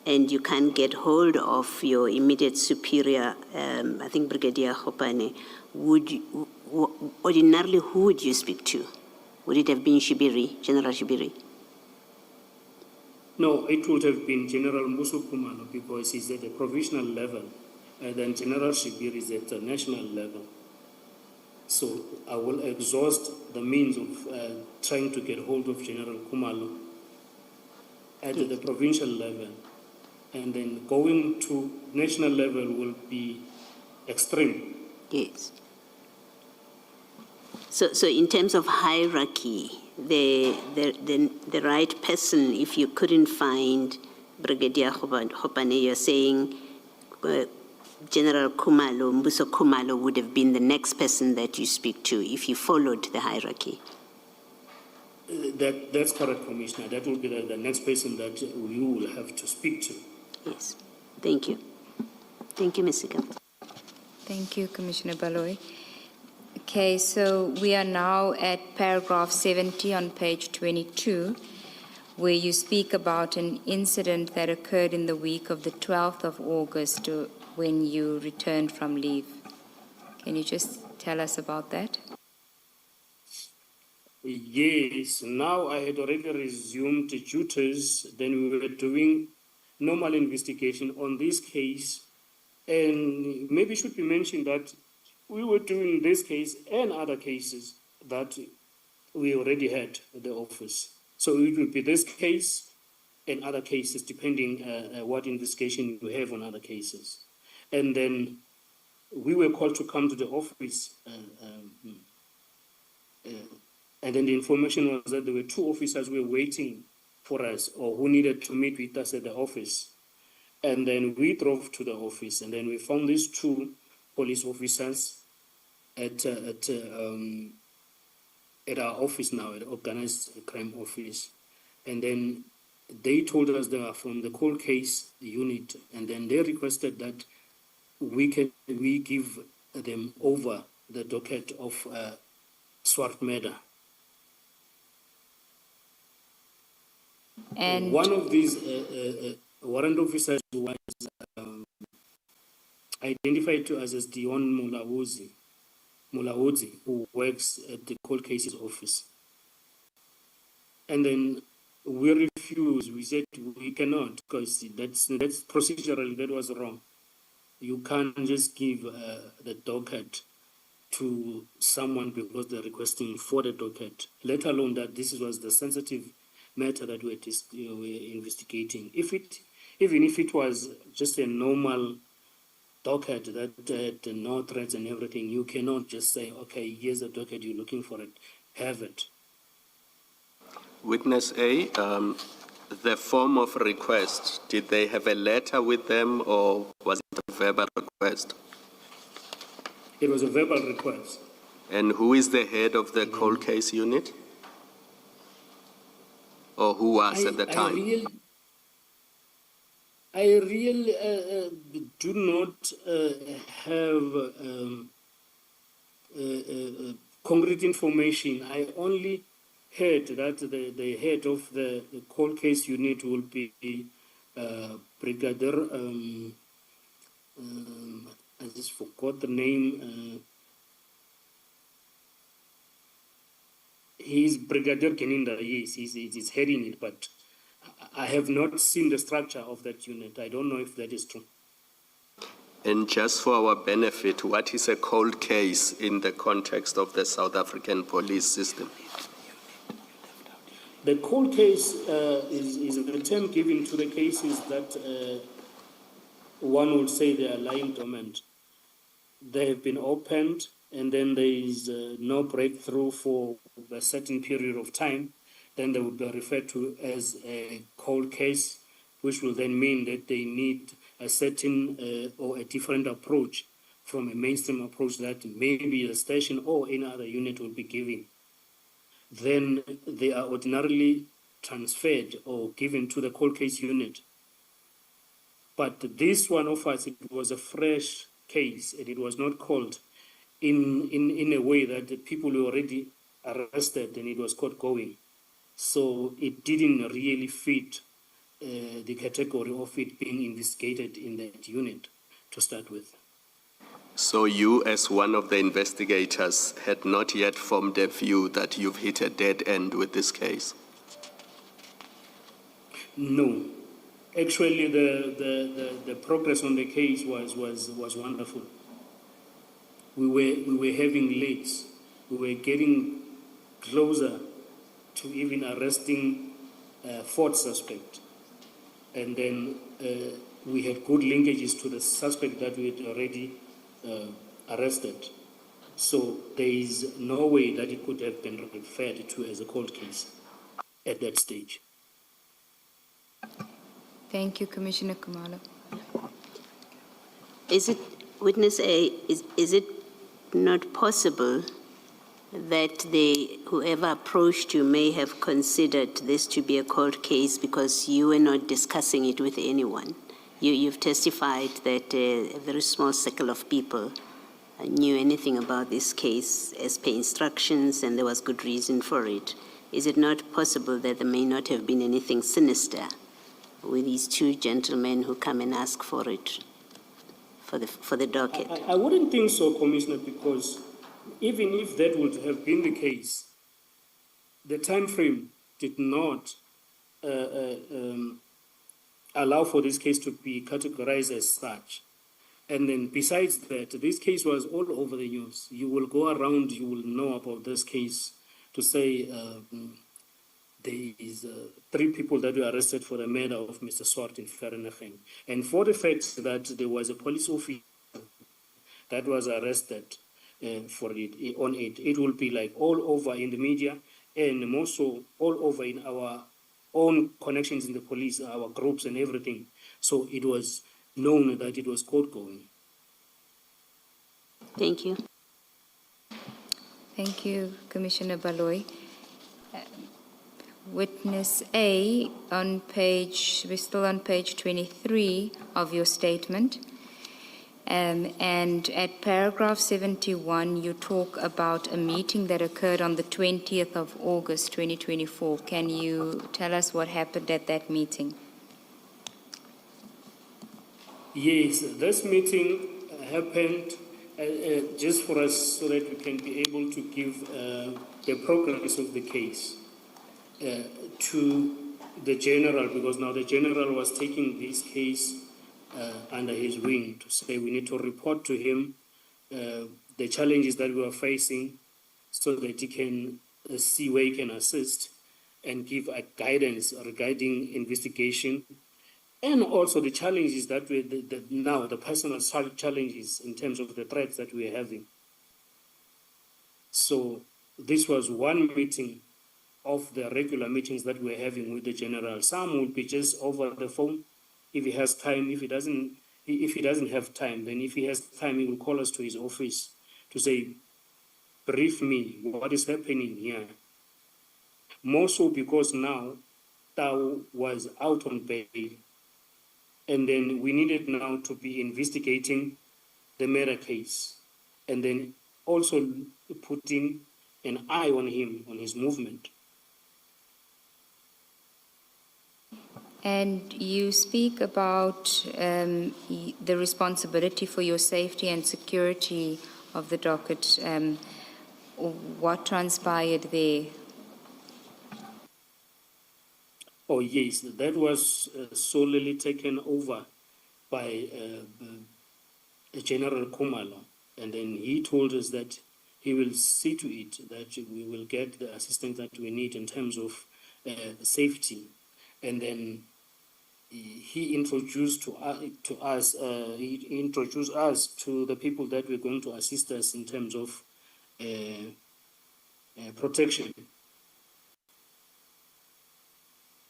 and you can't get hold of your immediate superior, I think Brigadier Hopane, ordinarily who would you speak to? Would it have been Shibiri, General Shibiri? No, it would have been General Musu Kumalo because he's at the provisional level, and then General Shibiri is at the national level. So I will exhaust the means of trying to get hold of General Kumalo at the provincial level, and then going to national level will be extreme. Yes. So in terms of hierarchy, the right person, if you couldn't find Brigadier Hopane, you're saying General Kumalo, Mbuso Kumalo would have been the next person that you speak to if you followed the hierarchy? That's correct, Commissioner. That will be the next person that you will have to speak to. Yes. Thank you. Thank you, Ms. Sika. Thank you, Commissioner Baloy. Okay, so we are now at paragraph 70 on page 22, where you speak about an incident that occurred in the week of the 12th of August when you returned from leave. Can you just tell us about that? Yes, now I had already resumed duties. Then we were doing normal investigation on this case. And maybe it should be mentioned that we were doing this case and other cases that we already had at the office. So it will be this case and other cases, depending what investigation you have on other cases. And then we were called to come to the office, and then the information was that there were two officers who were waiting for us or who needed to meet with us at the office. And then we drove to the office, and then we found these two police officers at our office now, at the organized crime office. And then they told us they are from the cold case unit, and then they requested that we give them over the docket of Swart murder. And one of these warrant officers was identified to us as Dion Mulaudzi, who works at the cold cases office. And then we refused. We said we cannot, because that's procedurally that was wrong. You can't just give the docket to someone because they're requesting for the docket, let alone that this was the sensitive matter that we're investigating. Even if it was just a normal docket that had no threats and everything, you cannot just say, okay, here's the docket, you're looking for it, have it. Witness A, the form of request, did they have a letter with them or was it a verbal request? It was a verbal request. And who is the head of the cold case unit? Or who was at the time? I really do not have concrete information. I only heard that the head of the cold case unit will be Brigadier, I just forgot the name. He's Brigadier Keninda, yes, he's heading it, but I have not seen the structure of that unit. I don't know if that is true. And just for our benefit, what is a cold case in the context of the South African police system? The cold case is the term given to the cases that one would say they are lying dormant. They have been opened, and then there is no breakthrough for a certain period of time. Then they would be referred to as a cold case, which will then mean that they need a certain or a different approach from a mainstream approach that maybe the station or any other unit will be giving. Then they are ordinarily transferred or given to the cold case unit. But this one of us, it was a fresh case, and it was not called in a way that the people were already arrested and it was court going. So it didn't really fit the category of it being investigated in that unit to start with. So you, as one of the investigators, had not yet formed a view that you've hit a dead end with this case? No. Actually, the progress on the case was wonderful. We were having leads. We were getting closer to even arresting a fourth suspect. And then we had good linkages to the suspect that we had already arrested. So there is no way that it could have been referred to as a cold case at that stage. Thank you, Commissioner Kumalo. Is it, witness A, is it not possible that whoever approached you may have considered this to be a cold case because you were not discussing it with anyone? You've testified that a very small circle of people knew anything about this case as per instructions, and there was good reason for it. Is it not possible that there may not have been anything sinister with these two gentlemen who come and ask for it, for the docket? I wouldn't think so, Commissioner, because even if that would have been the case, the time frame did not allow for this case to be categorized as such. And then besides that, this case was all over the news. You will go around, you will know about this case to say there is 3 people that were arrested for the murder of Mr. Swart in Vereeniging. And for the fact that there was a police officer that was arrested for it, on it, it will be like all over in the media and more so all over in our own connections in the police, our groups and everything. So it was known that it was court going. Thank you. Thank you, Commissioner Baloy. Witness A, we're still on page 23 of your statement. And at paragraph 71, you talk about a meeting that occurred on the 20th of August, 2024. Can you tell us what happened at that meeting? Yes, this meeting happened just for us so that we can be able to give the progress of the case to the general, because now the general was taking this case under his wing to say we need to report to him the challenges that we are facing so that he can see where he can assist and give a guidance regarding investigation, and also the challenges that now the personal challenges in terms of the threats that we are having. So this was one meeting of the regular meetings that we're having with the general. Some will be just over the phone if he has time. If he doesn't have time, then if he has time, he will call us to his office to say, brief me, what is happening here? More so because now Tau was out on bail, and then we needed now to be investigating the murder case, and then also putting an eye on him, on his movement. And you speak about the responsibility for your safety and security of the docket. What transpired there? Oh, yes, that was solely taken over by General Kumalo. And then he told us that he will see to it that we will get the assistance that we need in terms of safety. And then he introduced us to the people that were going to assist us in terms of protection.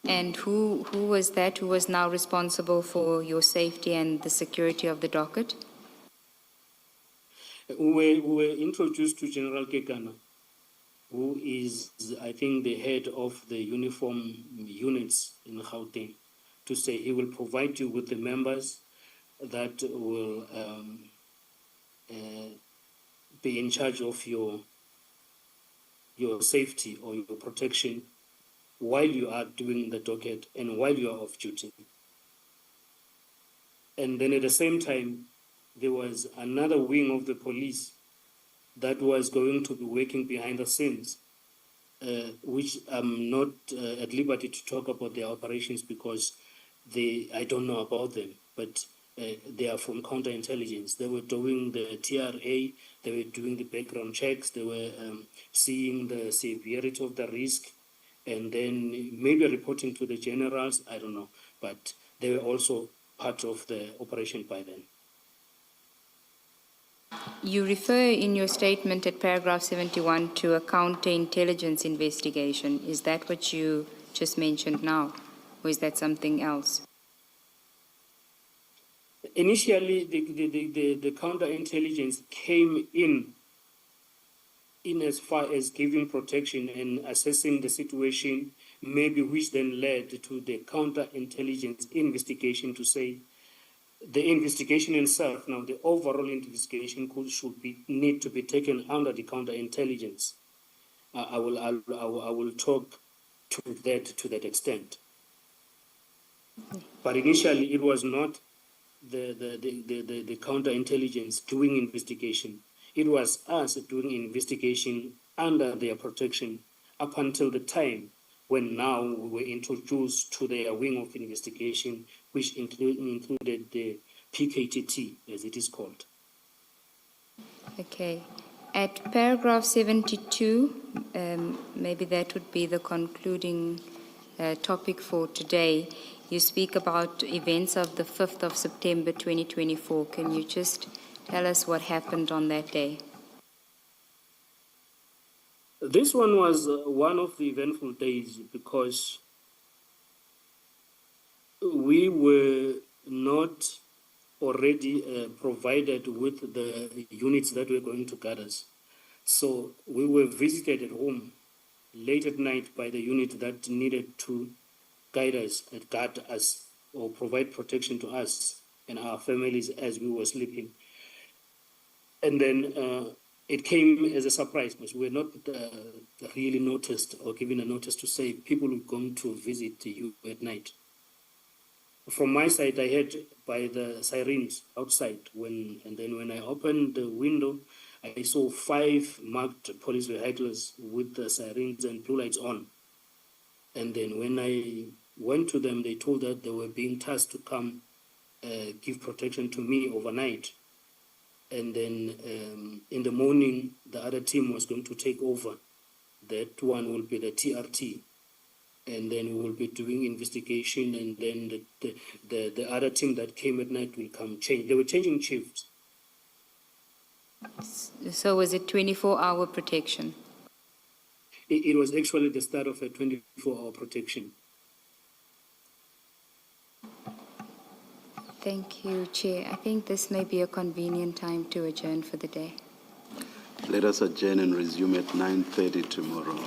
And who was that who was now responsible for your safety and the security of the docket? We were introduced to General Kekana, who is, I think, the head of the uniform units in Gauteng. to say he will provide you with the members that will be in charge of your safety or your protection while you are doing the docket and while you are off duty. And then at the same time, there was another wing of the police that was going to be working behind the scenes, which I'm not at liberty to talk about their operations because I don't know about them, but they are from counterintelligence. They were doing the TRA, they were doing the background checks, they were seeing the severity of the risk, and then maybe reporting to the generals, I don't know, but they were also part of the operation by then. You refer in your statement at paragraph 71 to a counterintelligence investigation. Is that what you just mentioned now, or is that something else? Initially, the counterintelligence came in as far as giving protection and assessing the situation, maybe which then led to the counterintelligence investigation to say the investigation itself, now the overall investigation need to be taken under the counterintelligence. I will talk to that extent. But initially, it was not the counterintelligence doing investigation. It was us doing investigation under their protection up until the time when now we were introduced to their wing of investigation, which included the PKTT, as it is called. Okay. At paragraph 72, maybe that would be the concluding topic for today. You speak about events of the 5th of September 2024. Can you just tell us what happened on that day? This one was one of the eventful days because we were not already provided with the units that were going to guard us. So we were visited at home late at night by the unit that needed to guide us and guard us or provide protection to us and our families as we were sleeping. And then it came as a surprise because we were not really noticed or given a notice to say people were going to visit you at night. From my side, I heard by the sirens outside, and then when I opened the window, I saw 5 marked police vehicles with the sirens and blue lights on. And then when I went to them, they told that they were being tasked to come give protection to me overnight. And then in the morning, the other team was going to take over. That one will be the TRT. And then we will be doing investigation, and then the other team that came at night will come change. They were changing shifts. So was it 24-hour protection? It was actually the start of a 24-hour protection. Thank you, Chair. I think this may be a convenient time to adjourn for the day. Let us adjourn and resume at 9:30 tomorrow.